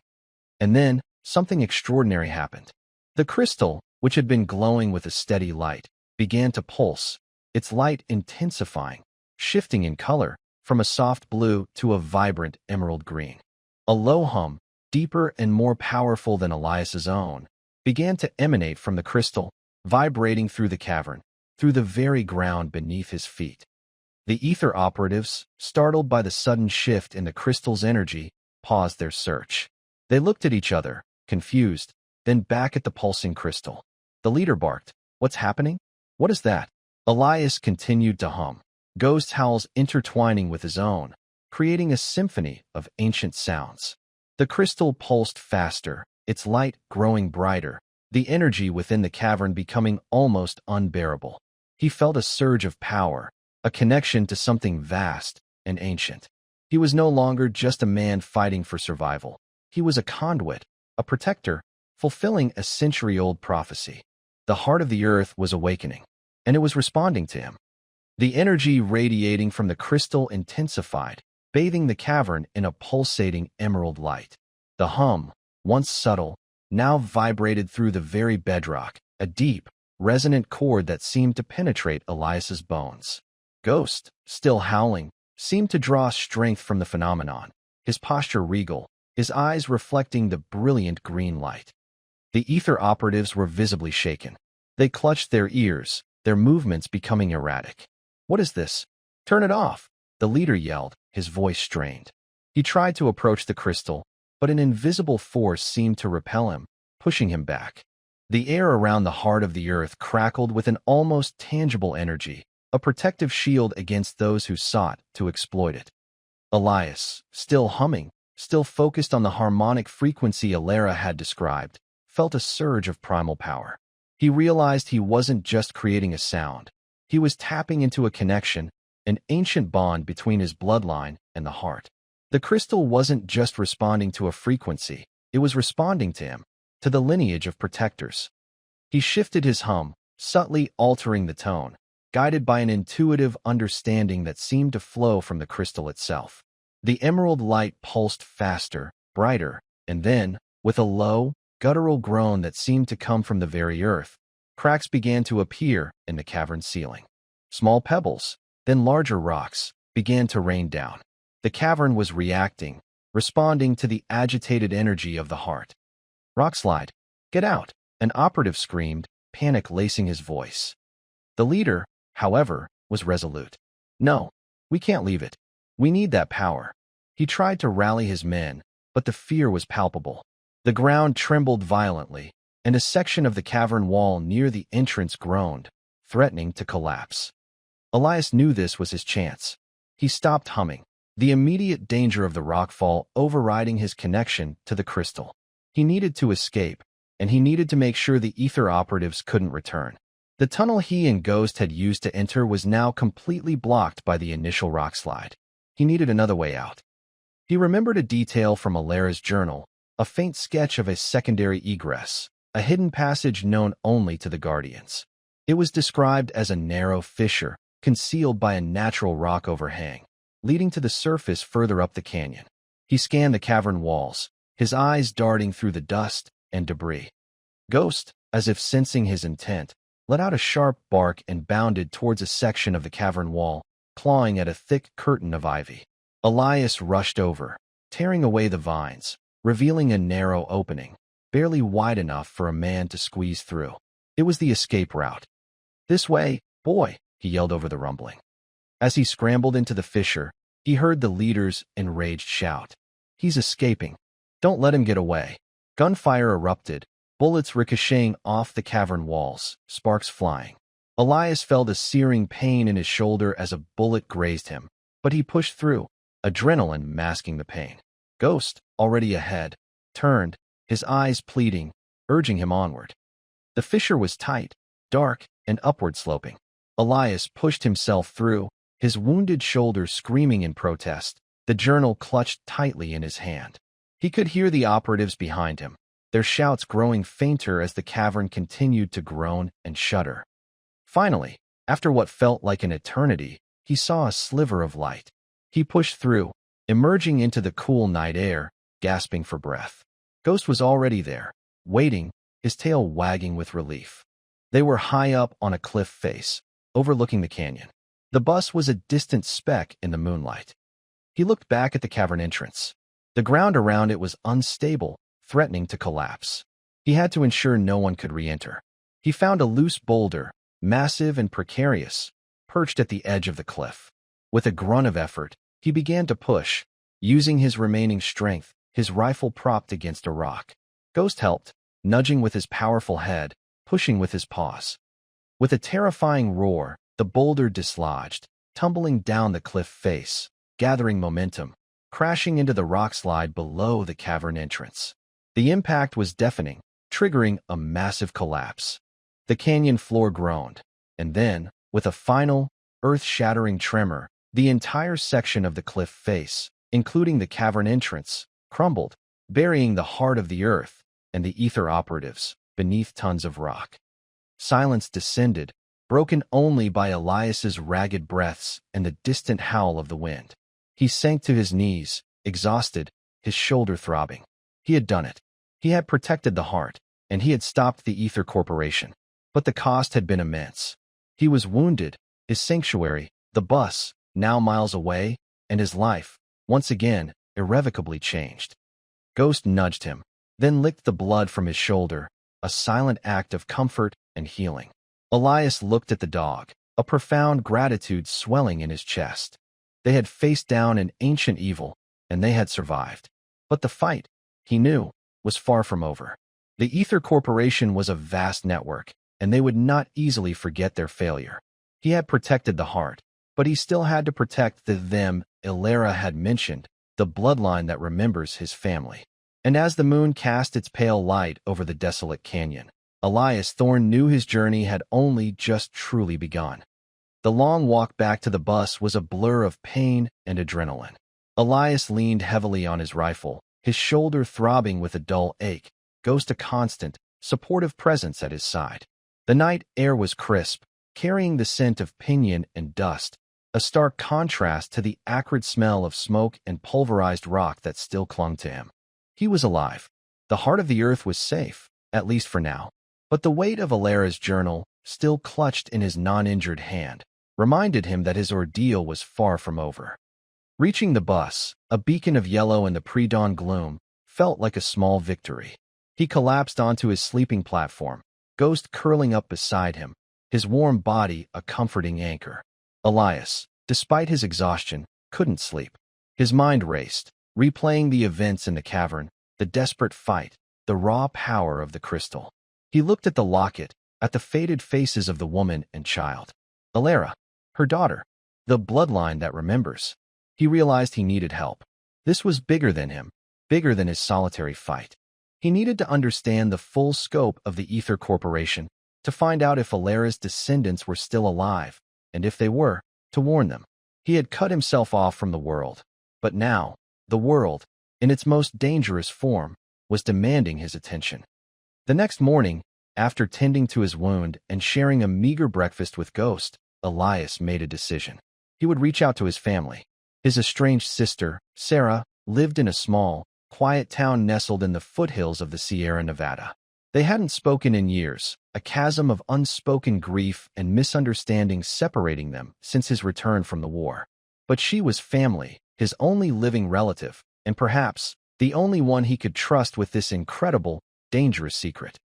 And then, something extraordinary happened. The crystal, which had been glowing with a steady light, began to pulse, its light intensifying, shifting in color, from a soft blue to a vibrant emerald green. A low hum, deeper and more powerful than Elias's own, began to emanate from the crystal, vibrating through the cavern, through the very ground beneath his feet. The Aether operatives, startled by the sudden shift in the crystal's energy, paused their search. They looked at each other, confused, then back at the pulsing crystal. The leader barked, "What's happening? What is that?" Elias continued to hum, ghost howls intertwining with his own, creating a symphony of ancient sounds. The crystal pulsed faster, its light growing brighter, the energy within the cavern becoming almost unbearable. He felt a surge of power, a connection to something vast and ancient. He was no longer just a man fighting for survival. He was a conduit, a protector, fulfilling a century-old prophecy. The heart of the earth was awakening, and it was responding to him. The energy radiating from the crystal intensified, bathing the cavern in a pulsating emerald light. The hum, once subtle, now vibrated through the very bedrock, a deep, resonant chord that seemed to penetrate Elias's bones. Ghost, still howling, seemed to draw strength from the phenomenon, his posture regal, his eyes reflecting the brilliant green light. The Aether operatives were visibly shaken. They clutched their ears, their movements becoming erratic. "What is this? Turn it off!" the leader yelled, his voice strained. He tried to approach the crystal, but an invisible force seemed to repel him, pushing him back. The air around the heart of the earth crackled with an almost tangible energy, a protective shield against those who sought to exploit it. Elias, still humming, still focused on the harmonic frequency Elara had described, felt a surge of primal power. He realized he wasn't just creating a sound. He was tapping into a connection, an ancient bond between his bloodline and the heart. The crystal wasn't just responding to a frequency, it was responding to him, to the lineage of protectors. He shifted his hum, subtly altering the tone, guided by an intuitive understanding that seemed to flow from the crystal itself. The emerald light pulsed faster, brighter, and then, with a low, guttural groan that seemed to come from the very earth, cracks began to appear in the cavern's ceiling. Small pebbles, then larger rocks, began to rain down. The cavern was reacting, responding to the agitated energy of the heart. "Rockslide, get out!" an operative screamed, panic lacing his voice. The leader, however, was resolute. "No, we can't leave it. We need that power." He tried to rally his men, but the fear was palpable. The ground trembled violently, and a section of the cavern wall near the entrance groaned, threatening to collapse. Elias knew this was his chance. He stopped humming, the immediate danger of the rockfall overriding his connection to the crystal. He needed to escape, and he needed to make sure the Aether operatives couldn't return. The tunnel he and Ghost had used to enter was now completely blocked by the initial rockslide. He needed another way out. He remembered a detail from Elara's journal, a faint sketch of a secondary egress, a hidden passage known only to the Guardians. It was described as a narrow fissure, concealed by a natural rock overhang, leading to the surface further up the canyon. He scanned the cavern walls, his eyes darting through the dust and debris. Ghost, as if sensing his intent, let out a sharp bark and bounded towards a section of the cavern wall, clawing at a thick curtain of ivy. Elias rushed over, tearing away the vines, revealing a narrow opening, barely wide enough for a man to squeeze through. It was the escape route. "This way, boy," he yelled over the rumbling. As he scrambled into the fissure, he heard the leader's enraged shout. "He's escaping. Don't let him get away." Gunfire erupted, bullets ricocheting off the cavern walls, sparks flying. Elias felt a searing pain in his shoulder as a bullet grazed him, but he pushed through, adrenaline masking the pain. Ghost, already ahead, turned, his eyes pleading, urging him onward. The fissure was tight, dark, and upward-sloping. Elias pushed himself through, his wounded shoulder screaming in protest, the journal clutched tightly in his hand. He could hear the operatives behind him, their shouts growing fainter as the cavern continued to groan and shudder. Finally, after what felt like an eternity, he saw a sliver of light. He pushed through, emerging into the cool night air, gasping for breath. Ghost was already there, waiting, his tail wagging with relief. They were high up on a cliff face, overlooking the canyon. The bus was a distant speck in the moonlight. He looked back at the cavern entrance. The ground around it was unstable, threatening to collapse. He had to ensure no one could re-enter. He found a loose boulder, massive and precarious, perched at the edge of the cliff. With a grunt of effort, he began to push, using his remaining strength, his rifle propped against a rock. Ghost helped, nudging with his powerful head, pushing with his paws. With a terrifying roar, the boulder dislodged, tumbling down the cliff face, gathering momentum, crashing into the rockslide below the cavern entrance. The impact was deafening, triggering a massive collapse. The canyon floor groaned, and then, with a final, earth-shattering tremor, the entire section of the cliff face, including the cavern entrance, crumbled, burying the heart of the earth and the Aether operatives beneath tons of rock. Silence descended, broken only by Elias's ragged breaths and the distant howl of the wind. He sank to his knees, exhausted, his shoulder throbbing. He had done it. He had protected the heart, and he had stopped the Aether Corporation. But the cost had been immense. He was wounded, his sanctuary, the bus, now miles away, and his life, once again, irrevocably changed. Ghost nudged him, then licked the blood from his shoulder, a silent act of comfort and healing. Elias looked at the dog, a profound gratitude swelling in his chest. They had faced down an ancient evil, and they had survived. But the fight, he knew, was far from over. The Aether Corporation was a vast network, and they would not easily forget their failure. He had protected the heart, but he still had to protect the them Elara had mentioned, the bloodline that remembers his family. And as the moon cast its pale light over the desolate canyon, Elias Thorne knew his journey had only just truly begun. The long walk back to the bus was a blur of pain and adrenaline. Elias leaned heavily on his rifle, his shoulder throbbing with a dull ache, Ghost a constant, supportive presence at his side. The night air was crisp, carrying the scent of pinyon and dust, a stark contrast to the acrid smell of smoke and pulverized rock that still clung to him. He was alive. The heart of the earth was safe, at least for now. But the weight of Elara's journal, still clutched in his non-injured hand, reminded him that his ordeal was far from over. Reaching the bus, a beacon of yellow in the pre-dawn gloom, felt like a small victory. He collapsed onto his sleeping platform, Ghost curling up beside him, his warm body a comforting anchor. Elias, despite his exhaustion, couldn't sleep. His mind raced, replaying the events in the cavern, the desperate fight, the raw power of the crystal. He looked at the locket, at the faded faces of the woman and child. Elara, her daughter, the bloodline that remembers. He realized he needed help. This was bigger than him, bigger than his solitary fight. He needed to understand the full scope of the Aether Corporation, to find out if Elara's descendants were still alive, and if they were, to warn them. He had cut himself off from the world, but now, the world, in its most dangerous form, was demanding his attention. The next morning, after tending to his wound and sharing a meager breakfast with Ghost, Elias made a decision. He would reach out to his family. His estranged sister, Sarah, lived in a small, quiet town nestled in the foothills of the Sierra Nevada. They hadn't spoken in years, a chasm of unspoken grief and misunderstanding separating them since his return from the war. But she was family, his only living relative, and perhaps the only one he could trust with this incredible, dangerous secret.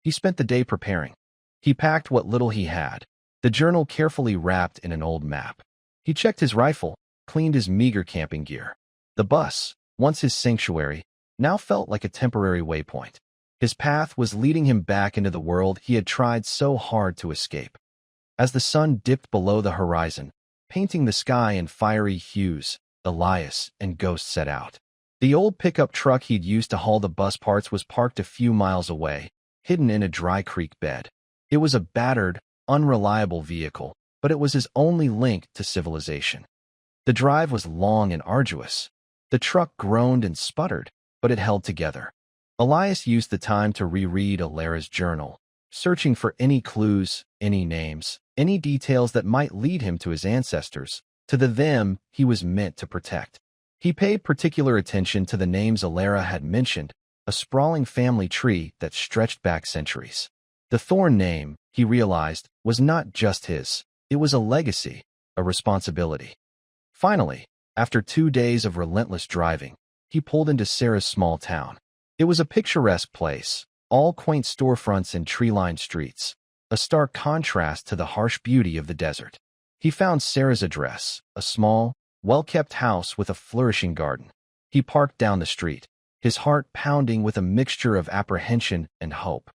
He spent the day preparing. He packed what little he had, the journal carefully wrapped in an old map. He checked his rifle, cleaned his meager camping gear. The bus, once his sanctuary, now felt like a temporary waypoint. His path was leading him back into the world he had tried so hard to escape. As the sun dipped below the horizon, painting the sky in fiery hues, Elias and Ghost set out. The old pickup truck he'd used to haul the bus parts was parked a few miles away, hidden in a dry creek bed. It was a battered, unreliable vehicle, but it was his only link to civilization. The drive was long and arduous. The truck groaned and sputtered, but it held together. Elias used the time to reread Elara's journal, searching for any clues, any names, any details that might lead him to his ancestors, to the them he was meant to protect. He paid particular attention to the names Elara had mentioned, a sprawling family tree that stretched back centuries. The Thorne name, he realized, was not just his. It was a legacy, a responsibility. Finally, after 2 days of relentless driving, he pulled into Sarah's small town. It was a picturesque place, all quaint storefronts and tree-lined streets, a stark contrast to the harsh beauty of the desert. He found Sarah's address, a small, well-kept house with a flourishing garden. He parked down the street, his heart pounding with a mixture of apprehension and hope.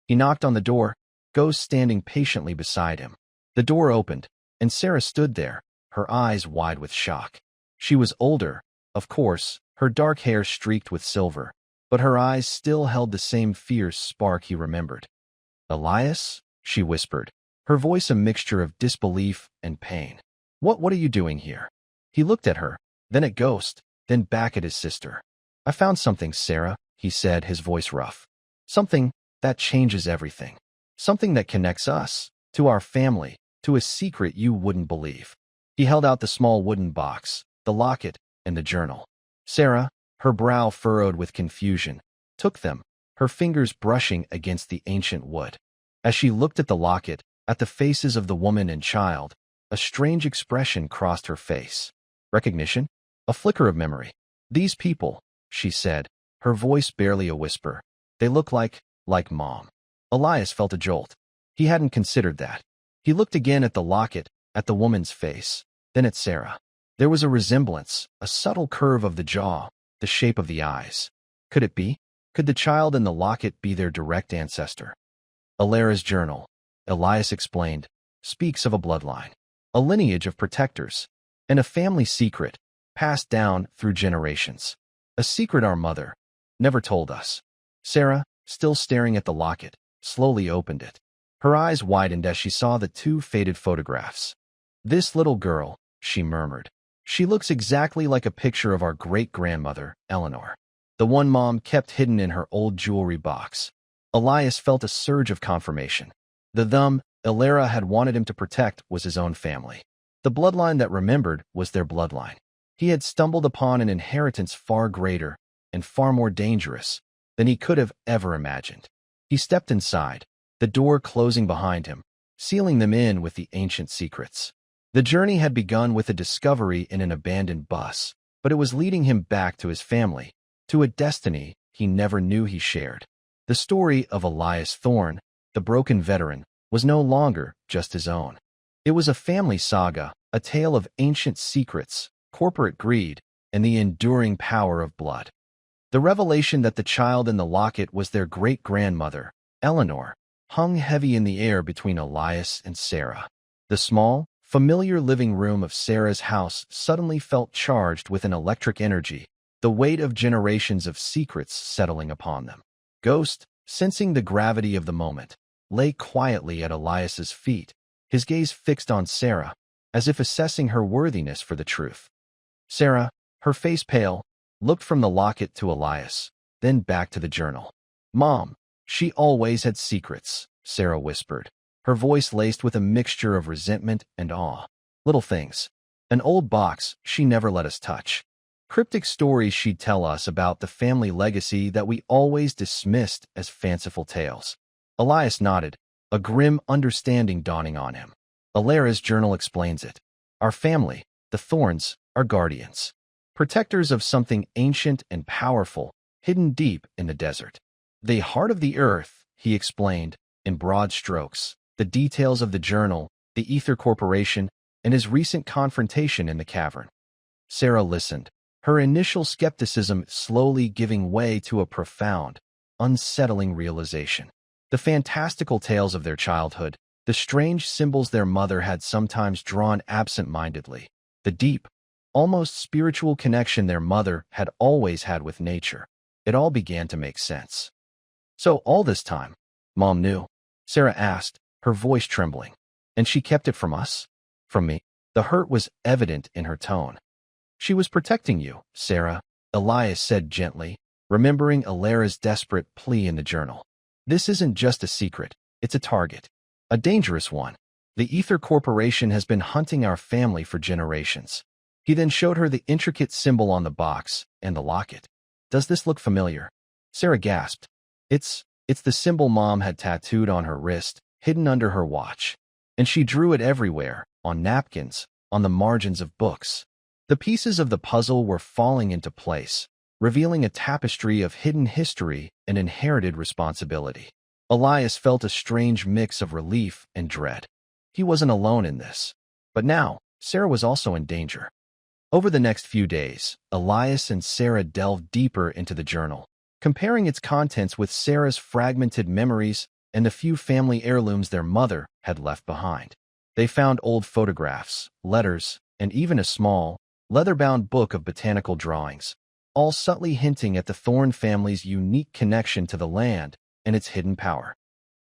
He knocked on the door, Ghost standing patiently beside him. The door opened, and Sarah stood there, her eyes wide with shock. She was older, of course, her dark hair streaked with silver, but her eyes still held the same fierce spark he remembered. "Elias?" she whispered, her voice a mixture of disbelief and pain. What are you doing here?" He looked at her, then at Ghost, then back at his sister. "I found something, Sarah," he said, his voice rough. "Something that changes everything. Something that connects us, to our family, to a secret you wouldn't believe." He held out the small wooden box, the locket, and the journal. Sarah, her brow furrowed with confusion, took them, her fingers brushing against the ancient wood. As she looked at the locket, at the faces of the woman and child, a strange expression crossed her face. Recognition? A flicker of memory. "These people," she said, her voice barely a whisper. "They look like Mom." Elias felt a jolt. He hadn't considered that. He looked again at the locket, at the woman's face, then at Sarah. There was a resemblance, a subtle curve of the jaw, the shape of the eyes. Could it be? Could the child in the locket be their direct ancestor? Elara's journal, Elias explained, speaks of a bloodline, a lineage of protectors, and a family secret, passed down through generations. A secret our mother never told us. Sarah, still staring at the locket, slowly opened it. Her eyes widened as she saw the 2 faded photographs. "This little girl," she murmured. "She looks exactly like a picture of our great-grandmother, Eleanor. The one Mom kept hidden in her old jewelry box." Elias felt a surge of confirmation. The them Elara had wanted him to protect was his own family. The bloodline that remembered was their bloodline. He had stumbled upon an inheritance far greater and far more dangerous than he could have ever imagined. He stepped inside, the door closing behind him, sealing them in with the ancient secrets. The journey had begun with a discovery in an abandoned bus, but it was leading him back to his family, to a destiny he never knew he shared. The story of Elias Thorne, the broken veteran, was no longer just his own. It was a family saga, a tale of ancient secrets, corporate greed, and the enduring power of blood. The revelation that the child in the locket was their great-grandmother, Eleanor, hung heavy in the air between Elias and Sarah. The small, familiar living room of Sarah's house suddenly felt charged with an electric energy, the weight of generations of secrets settling upon them. Ghost, sensing the gravity of the moment, lay quietly at Elias's feet, his gaze fixed on Sarah, as if assessing her worthiness for the truth. Sarah, her face pale, looked from the locket to Elias, then back to the journal. "Mom, she always had secrets," Sarah whispered, her voice laced with a mixture of resentment and awe. "Little things. An old box she never let us touch. Cryptic stories she'd tell us about the family legacy that we always dismissed as fanciful tales." Elias nodded, a grim understanding dawning on him. Elara's journal explains it. "Our family, the Thornes, are guardians. Protectors of something ancient and powerful, hidden deep in the desert. The heart of the earth," he explained, in broad strokes, the details of the journal, the Aether Corporation, and his recent confrontation in the cavern. Sarah listened, her initial skepticism slowly giving way to a profound, unsettling realization. The fantastical tales of their childhood, the strange symbols their mother had sometimes drawn absent-mindedly, the deep, almost spiritual connection their mother had always had with nature. It all began to make sense. "So all this time, Mom knew?" Sarah asked, her voice trembling. "And she kept it from us?" "From me." The hurt was evident in her tone. "She was protecting you, Sarah," Elias said gently, remembering Elara's desperate plea in the journal. "This isn't just a secret, it's a target. A dangerous one. The Aether Corporation has been hunting our family for generations." He then showed her the intricate symbol on the box and the locket. "Does this look familiar?" Sarah gasped. It's the symbol Mom had tattooed on her wrist, hidden under her watch. And she drew it everywhere, on napkins, on the margins of books. The pieces of the puzzle were falling into place, revealing a tapestry of hidden history and inherited responsibility. Elias felt a strange mix of relief and dread. He wasn't alone in this. But now, Sarah was also in danger. Over the next few days, Elias and Sarah delved deeper into the journal, comparing its contents with Sarah's fragmented memories and the few family heirlooms their mother had left behind. They found old photographs, letters, and even a small, leather-bound book of botanical drawings, all subtly hinting at the Thorne family's unique connection to the land and its hidden power.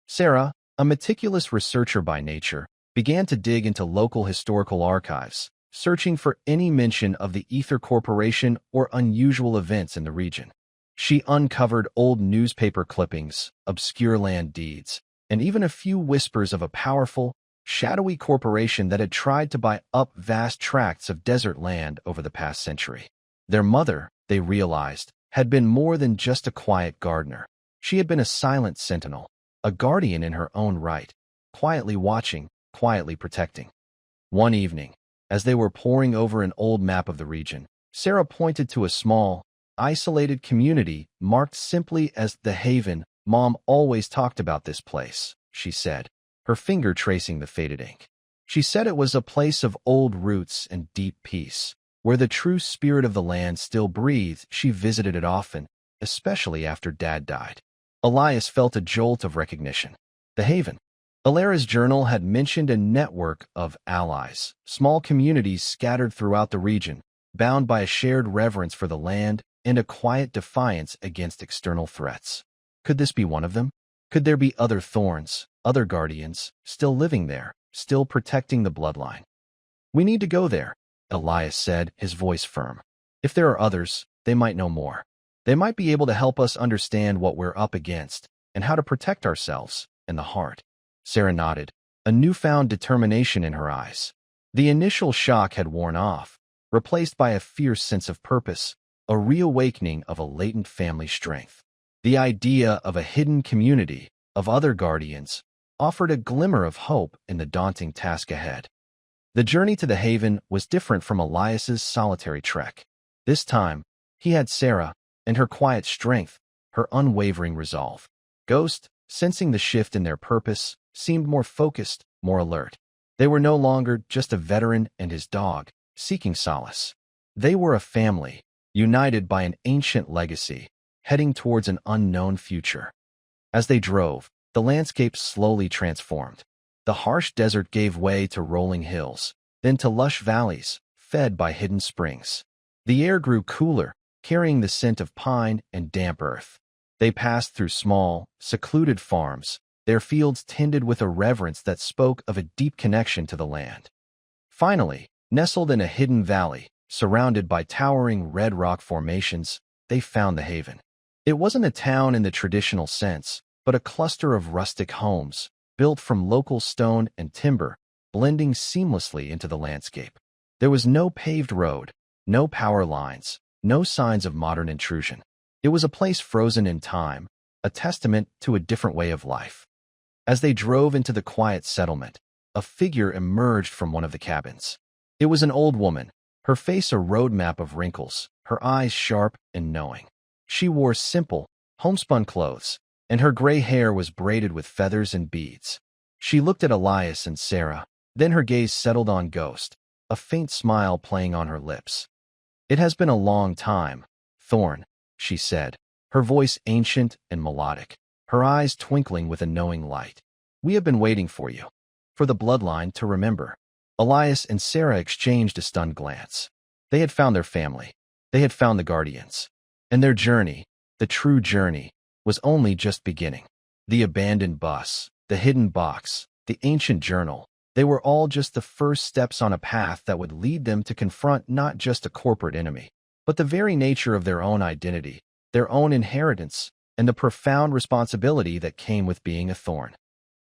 Sarah, a meticulous researcher by nature, began to dig into local historical archives, searching for any mention of the Aether Corporation or unusual events in the region. She uncovered old newspaper clippings, obscure land deeds, and even a few whispers of a powerful, shadowy corporation that had tried to buy up vast tracts of desert land over the past century. Their mother, they realized, had been more than just a quiet gardener. She had been a silent sentinel, a guardian in her own right, quietly watching, quietly protecting. One evening, as they were poring over an old map of the region, Sarah pointed to a small, isolated community marked simply as the Haven. "Mom always talked about this place," she said, her finger tracing the faded ink. "She said it was a place of old roots and deep peace, where the true spirit of the land still breathed." She visited it often, especially after Dad died. Elias felt a jolt of recognition. The Haven. Elara's journal had mentioned a network of allies, small communities scattered throughout the region, bound by a shared reverence for the land and a quiet defiance against external threats. Could this be one of them? Could there be other Thornes, other guardians, still living there, still protecting the bloodline? "We need to go there," Elias said, his voice firm. "If there are others, they might know more. They might be able to help us understand what we're up against and how to protect ourselves and the heart." Sarah nodded, a newfound determination in her eyes. The initial shock had worn off, replaced by a fierce sense of purpose, a reawakening of a latent family strength. The idea of a hidden community, of other guardians, offered a glimmer of hope in the daunting task ahead. The journey to the Haven was different from Elias's solitary trek. This time, he had Sarah, and her quiet strength, her unwavering resolve. Ghost, sensing the shift in their purpose, seemed more focused, more alert. They were no longer just a veteran and his dog, seeking solace. They were a family, united by an ancient legacy, heading towards an unknown future. As they drove, the landscape slowly transformed. The harsh desert gave way to rolling hills, then to lush valleys, fed by hidden springs. The air grew cooler, carrying the scent of pine and damp earth. They passed through small, secluded farms, their fields tended with a reverence that spoke of a deep connection to the land. Finally, nestled in a hidden valley, surrounded by towering red rock formations, they found the Haven. It wasn't a town in the traditional sense, but a cluster of rustic homes, built from local stone and timber, blending seamlessly into the landscape. There was no paved road, no power lines, no signs of modern intrusion. It was a place frozen in time, a testament to a different way of life. As they drove into the quiet settlement, a figure emerged from one of the cabins. It was an old woman, her face a roadmap of wrinkles, her eyes sharp and knowing. She wore simple, homespun clothes, and her gray hair was braided with feathers and beads. She looked at Elias and Sarah, Then her gaze settled on Ghost, a faint smile playing on her lips. "It has been a long time, Thorne," she said, her voice ancient and melodic, her eyes twinkling with a knowing light. "We have been waiting for you, for the bloodline to remember." Elias and Sarah exchanged a stunned glance. They had found their family. They had found the Guardians. And their journey, the true journey, was only just beginning. The abandoned bus, the hidden box, the ancient journal, they were all just the first steps on a path that would lead them to confront not just a corporate enemy, but the very nature of their own identity, their own inheritance, and the profound responsibility that came with being a Thorne.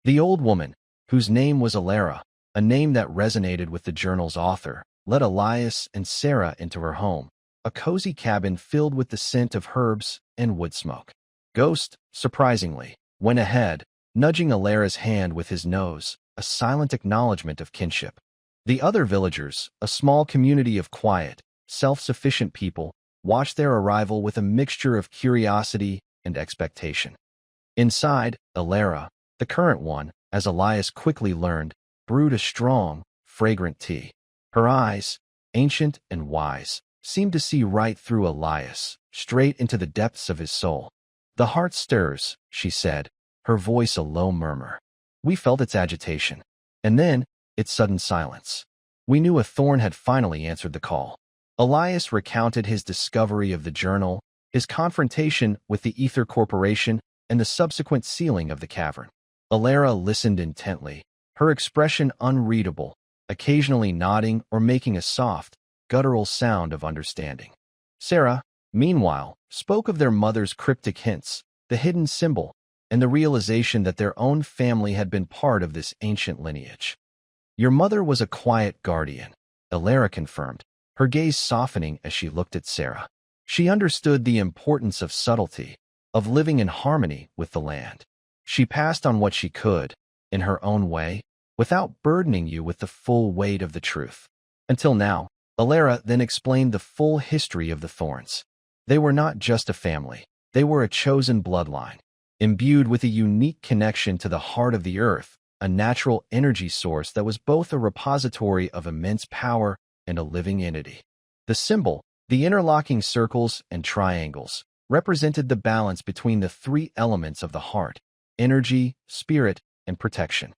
The old woman, whose name was Elara, a name that resonated with the journal's author, led Elias and Sarah into her home, a cozy cabin filled with the scent of herbs and wood smoke. Ghost, surprisingly, went ahead, nudging Elara's hand with his nose, a silent acknowledgement of kinship. The other villagers, a small community of quiet, self-sufficient people, watched their arrival with a mixture of curiosity and expectation. Inside, Elara, the current one, as Elias quickly learned, brewed a strong, fragrant tea. Her eyes, ancient and wise, seemed to see right through Elias, straight into the depths of his soul. "The heart stirs," she said, her voice a low murmur. We felt its agitation, and then its sudden silence. We knew a Thorne had finally answered the call. Elias recounted his discovery of the journal, his confrontation with the Aether Corporation, and the subsequent sealing of the cavern. Elara listened intently, her expression unreadable, occasionally nodding or making a soft, guttural sound of understanding. Sarah, meanwhile, spoke of their mother's cryptic hints, the hidden symbol, and the realization that their own family had been part of this ancient lineage. "Your mother was a quiet guardian," Elara confirmed, her gaze softening as she looked at Sarah. "She understood the importance of subtlety, of living in harmony with the land. She passed on what she could, in her own way, without burdening you with the full weight of the truth. Until now." Elara then explained the full history of the Thornes. They were not just a family. They were a chosen bloodline, imbued with a unique connection to the heart of the earth, a natural energy source that was both a repository of immense power and a living entity. The symbol, the interlocking circles and triangles, represented the balance between the three elements of the heart: energy, spirit, and protection.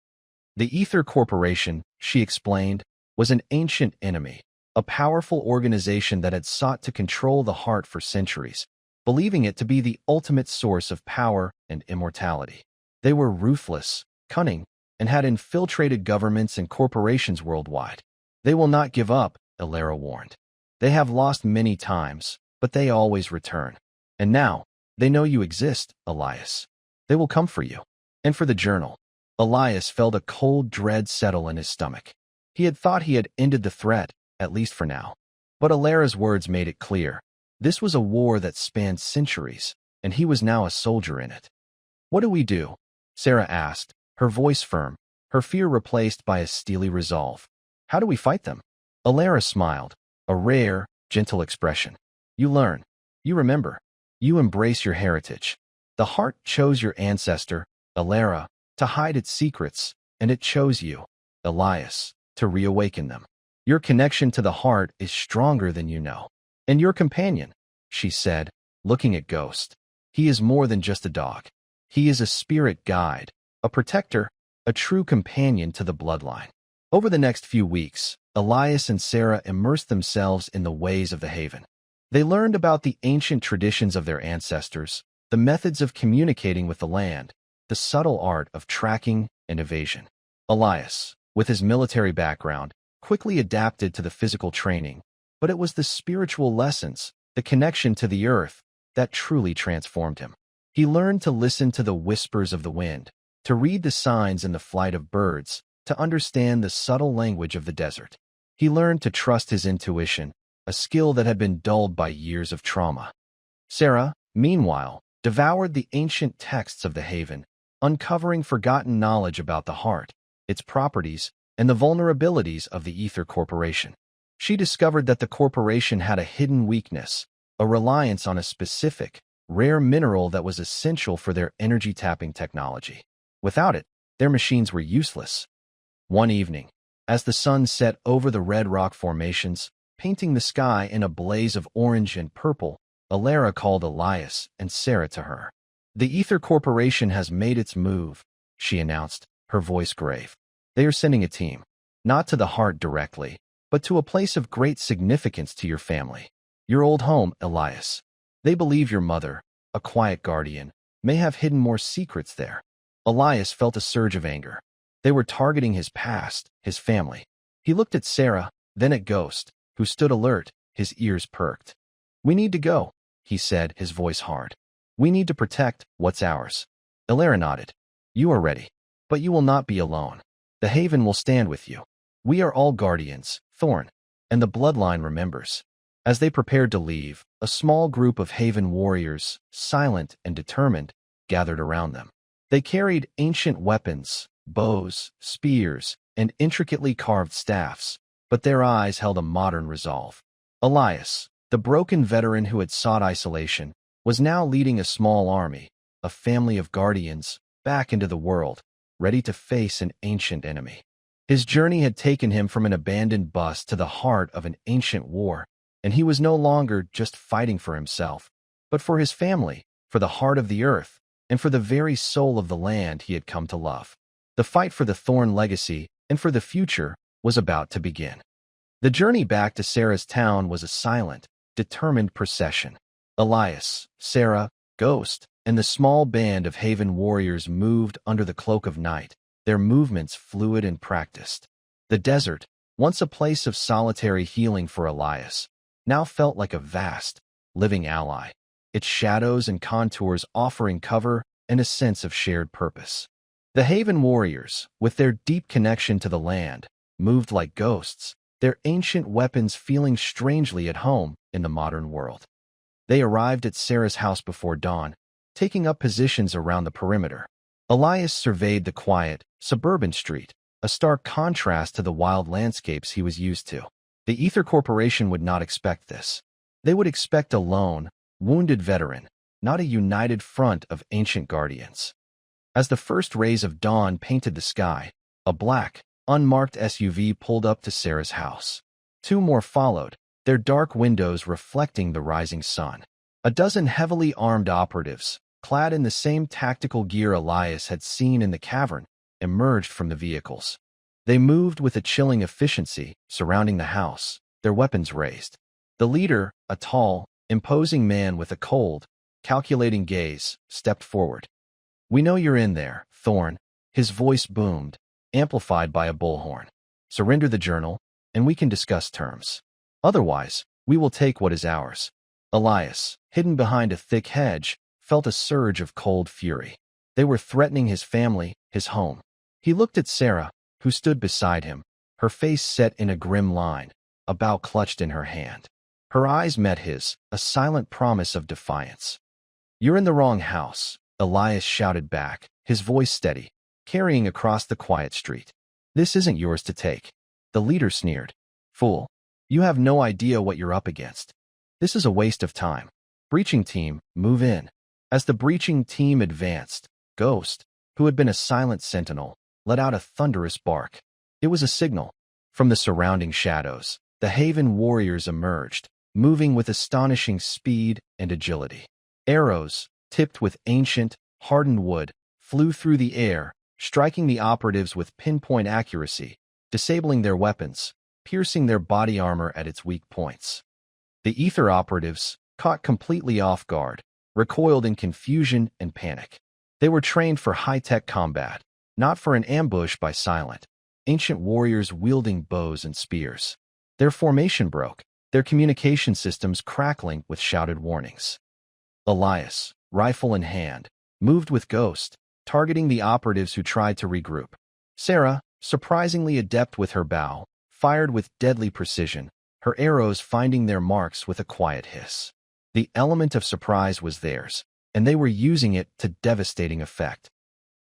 The Aether Corporation, she explained, was an ancient enemy, a powerful organization that had sought to control the heart for centuries, believing it to be the ultimate source of power and immortality. They were ruthless, cunning, and had infiltrated governments and corporations worldwide. "They will not give up," Elara warned. "They have lost many times, but they always return. And now, they know you exist, Elias. They will come for you." And for the journal. Elias felt a cold dread settle in his stomach. He had thought he had ended the threat, at least for now. But Elara's words made it clear. This was a war that spanned centuries, and he was now a soldier in it. "What do we do?" Sarah asked, her voice firm, her fear replaced by a steely resolve. "How do we fight them?" Elara smiled, a rare, gentle expression. "You learn. You remember. You embrace your heritage. The heart chose your ancestor, Elara, to hide its secrets, and it chose you, Elias, to reawaken them. Your connection to the heart is stronger than you know. And your companion," she said, looking at Ghost. "He is more than just a dog. He is a spirit guide, a protector, a true companion to the bloodline." Over the next few weeks, Elias and Sarah immersed themselves in the ways of the Haven. They learned about the ancient traditions of their ancestors, the methods of communicating with the land, the subtle art of tracking and evasion. Elias, with his military background, quickly adapted to the physical training, but it was the spiritual lessons, the connection to the earth, that truly transformed him. He learned to listen to the whispers of the wind, to read the signs in the flight of birds, to understand the subtle language of the desert. He learned to trust his intuition, a skill that had been dulled by years of trauma. Sarah, meanwhile, devoured the ancient texts of the Haven, uncovering forgotten knowledge about the heart, its properties, and the vulnerabilities of the Aether Corporation. She discovered that the corporation had a hidden weakness, a reliance on a specific, rare mineral that was essential for their energy-tapping technology. Without it, their machines were useless. One evening, As the sun set over the red rock formations, painting the sky in a blaze of orange and purple, Elara called Elias and Sarah to her. "The Aether Corporation has made its move," she announced, her voice grave. "They are sending a team, not to the heart directly, but to a place of great significance to your family. Your old home, Elias. They believe your mother, a quiet guardian, may have hidden more secrets there." Elias felt a surge of anger. They were targeting his past, his family. He looked at Sarah, then at Ghost, who stood alert, his ears perked. "We need to go," he said, his voice hard. "We need to protect what's ours." Elara nodded. "You are ready. But you will not be alone. The Haven will stand with you. We are all guardians, Thorne, and the bloodline remembers." As they prepared to leave, a small group of Haven warriors, silent and determined, gathered around them. They carried ancient weapons, bows, spears, and intricately carved staffs, but their eyes held a modern resolve. Elias, the broken veteran who had sought isolation, was now leading a small army, a family of guardians, back into the world, ready to face an ancient enemy. His journey had taken him from an abandoned bus to the heart of an ancient war, and he was no longer just fighting for himself, but for his family, for the heart of the earth, and for the very soul of the land he had come to love. The fight for the Thorne legacy and for the future was about to begin. The journey back to Sarah's town was a silent, determined procession. Elias, Sarah, Ghost, and the small band of Haven warriors moved under the cloak of night, their movements fluid and practiced. The desert, once a place of solitary healing for Elias, now felt like a vast, living ally, its shadows and contours offering cover and a sense of shared purpose. The Haven warriors, with their deep connection to the land, moved like ghosts, their ancient weapons feeling strangely at home in the modern world. They arrived at Sarah's house before dawn, taking up positions around the perimeter. Elias surveyed the quiet, suburban street, a stark contrast to the wild landscapes he was used to. The Aether Corporation would not expect this. They would expect a lone, wounded veteran, not a united front of ancient guardians. As the first rays of dawn painted the sky, a black, unmarked SUV pulled up to Sarah's house. Two more followed, their dark windows reflecting the rising sun. A dozen heavily armed operatives, clad in the same tactical gear Elias had seen in the cavern, emerged from the vehicles. They moved with a chilling efficiency, surrounding the house, their weapons raised. The leader, a tall, imposing man with a cold, calculating gaze, stepped forward. "We know you're in there, Thorne," his voice boomed, amplified by a bullhorn. "Surrender the journal, and we can discuss terms. Otherwise, we will take what is ours." Elias, hidden behind a thick hedge, felt a surge of cold fury. They were threatening his family, his home. He looked at Sarah, who stood beside him, her face set in a grim line, a bow clutched in her hand. Her eyes met his, a silent promise of defiance. "You're in the wrong house," Elias shouted back, his voice steady, carrying across the quiet street. "This isn't yours to take." The leader sneered. "Fool, you have no idea what you're up against. This is a waste of time. Breaching team, move in." As the breaching team advanced, Ghost, who had been a silent sentinel, let out a thunderous bark. It was a signal. From the surrounding shadows, the Haven warriors emerged, moving with astonishing speed and agility. Arrows, tipped with ancient, hardened wood, flew through the air, striking the operatives with pinpoint accuracy, disabling their weapons, piercing their body armor at its weak points. The Aether operatives, caught completely off guard, recoiled in confusion and panic. They were trained for high-tech combat, not for an ambush by silent, ancient warriors wielding bows and spears. Their formation broke, their communication systems crackling with shouted warnings. Elias, rifle in hand, moved with Ghost, targeting the operatives who tried to regroup. Sarah, surprisingly adept with her bow, fired with deadly precision, her arrows finding their marks with a quiet hiss. The element of surprise was theirs, and they were using it to devastating effect.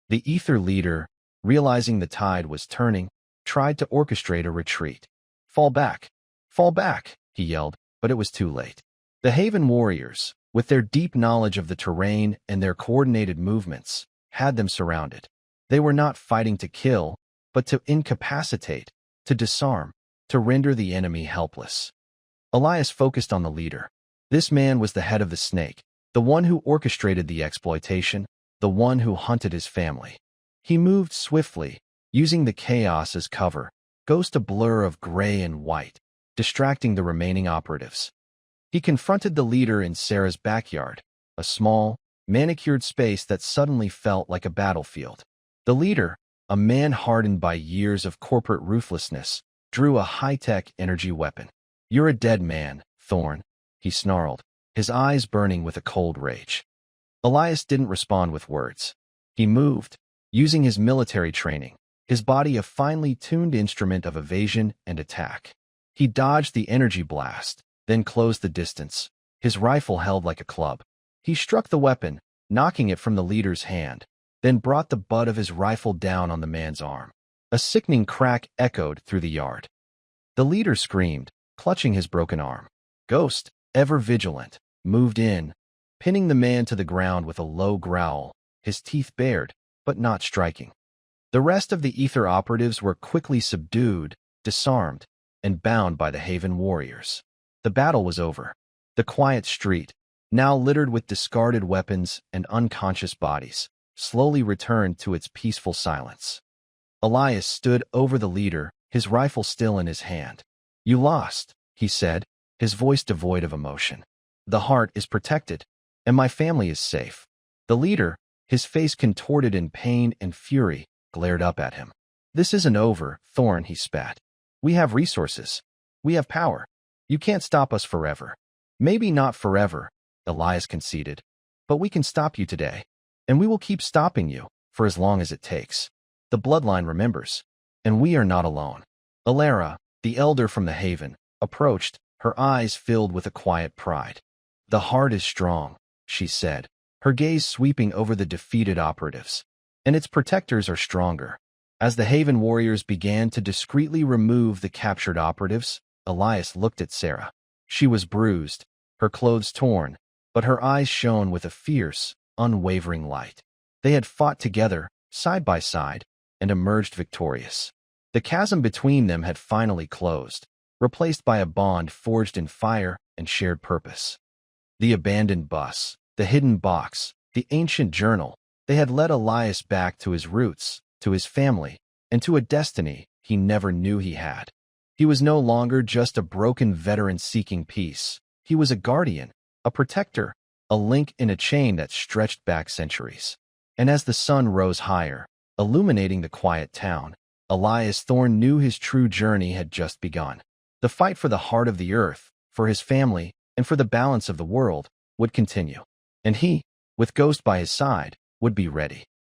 The Aether leader, realizing the tide was turning, tried to orchestrate a retreat. Fall back, he yelled, but it was too late. The Haven warriors, with their deep knowledge of the terrain and their coordinated movements, had them surrounded. They were not fighting to kill, but to incapacitate, to disarm, to render the enemy helpless. Elias focused on the leader. This man was the head of the snake, the one who orchestrated the exploitation, the one who hunted his family. He moved swiftly, using the chaos as cover, Ghost a blur of gray and white, distracting the remaining operatives. He confronted the leader in Sarah's backyard, a small, manicured space that suddenly felt like a battlefield. The leader, a man hardened by years of corporate ruthlessness, drew a high-tech energy weapon. "You're a dead man, Thorne," he snarled, his eyes burning with a cold rage. Elias didn't respond with words. He moved, using his military training, his body a finely tuned instrument of evasion and attack. He dodged the energy blast, then closed the distance, his rifle held like a club. He struck the weapon, knocking it from the leader's hand, then brought the butt of his rifle down on the man's arm. A sickening crack echoed through the yard. The leader screamed, clutching his broken arm. Ghost, ever vigilant, moved in, pinning the man to the ground with a low growl, his teeth bared, but not striking. The rest of the Aether operatives were quickly subdued, disarmed, and bound by the Haven warriors. The battle was over. The quiet street, now littered with discarded weapons and unconscious bodies, slowly returned to its peaceful silence. Elias stood over the leader, his rifle still in his hand. "You lost," he said, his voice devoid of emotion. "The heart is protected, and my family is safe." The leader, his face contorted in pain and fury, glared up at him. "This isn't over, Thorne," he spat. "We have resources. We have power. You can't stop us forever." "Maybe not forever," Elias conceded, "but we can stop you today, and we will keep stopping you for as long as it takes. The bloodline remembers, and we are not alone." Elara, the elder from the Haven, approached, her eyes filled with a quiet pride. "The heart is strong," she said, her gaze sweeping over the defeated operatives. "And its protectors are stronger." As the Haven warriors began to discreetly remove the captured operatives, Elias looked at Sarah. She was bruised, her clothes torn, but her eyes shone with a fierce, unwavering light. They had fought together, side by side, and emerged victorious. The chasm between them had finally closed, replaced by a bond forged in fire and shared purpose. The abandoned bus, the hidden box, the ancient journal, they had led Elias back to his roots, to his family, and to a destiny he never knew he had. He was no longer just a broken veteran seeking peace. He was a guardian, a protector, a link in a chain that stretched back centuries. And as the sun rose higher, illuminating the quiet town, Elias Thorne knew his true journey had just begun. The fight for the heart of the earth, for his family, and for the balance of the world would continue. And he, with Ghost by his side, would be ready.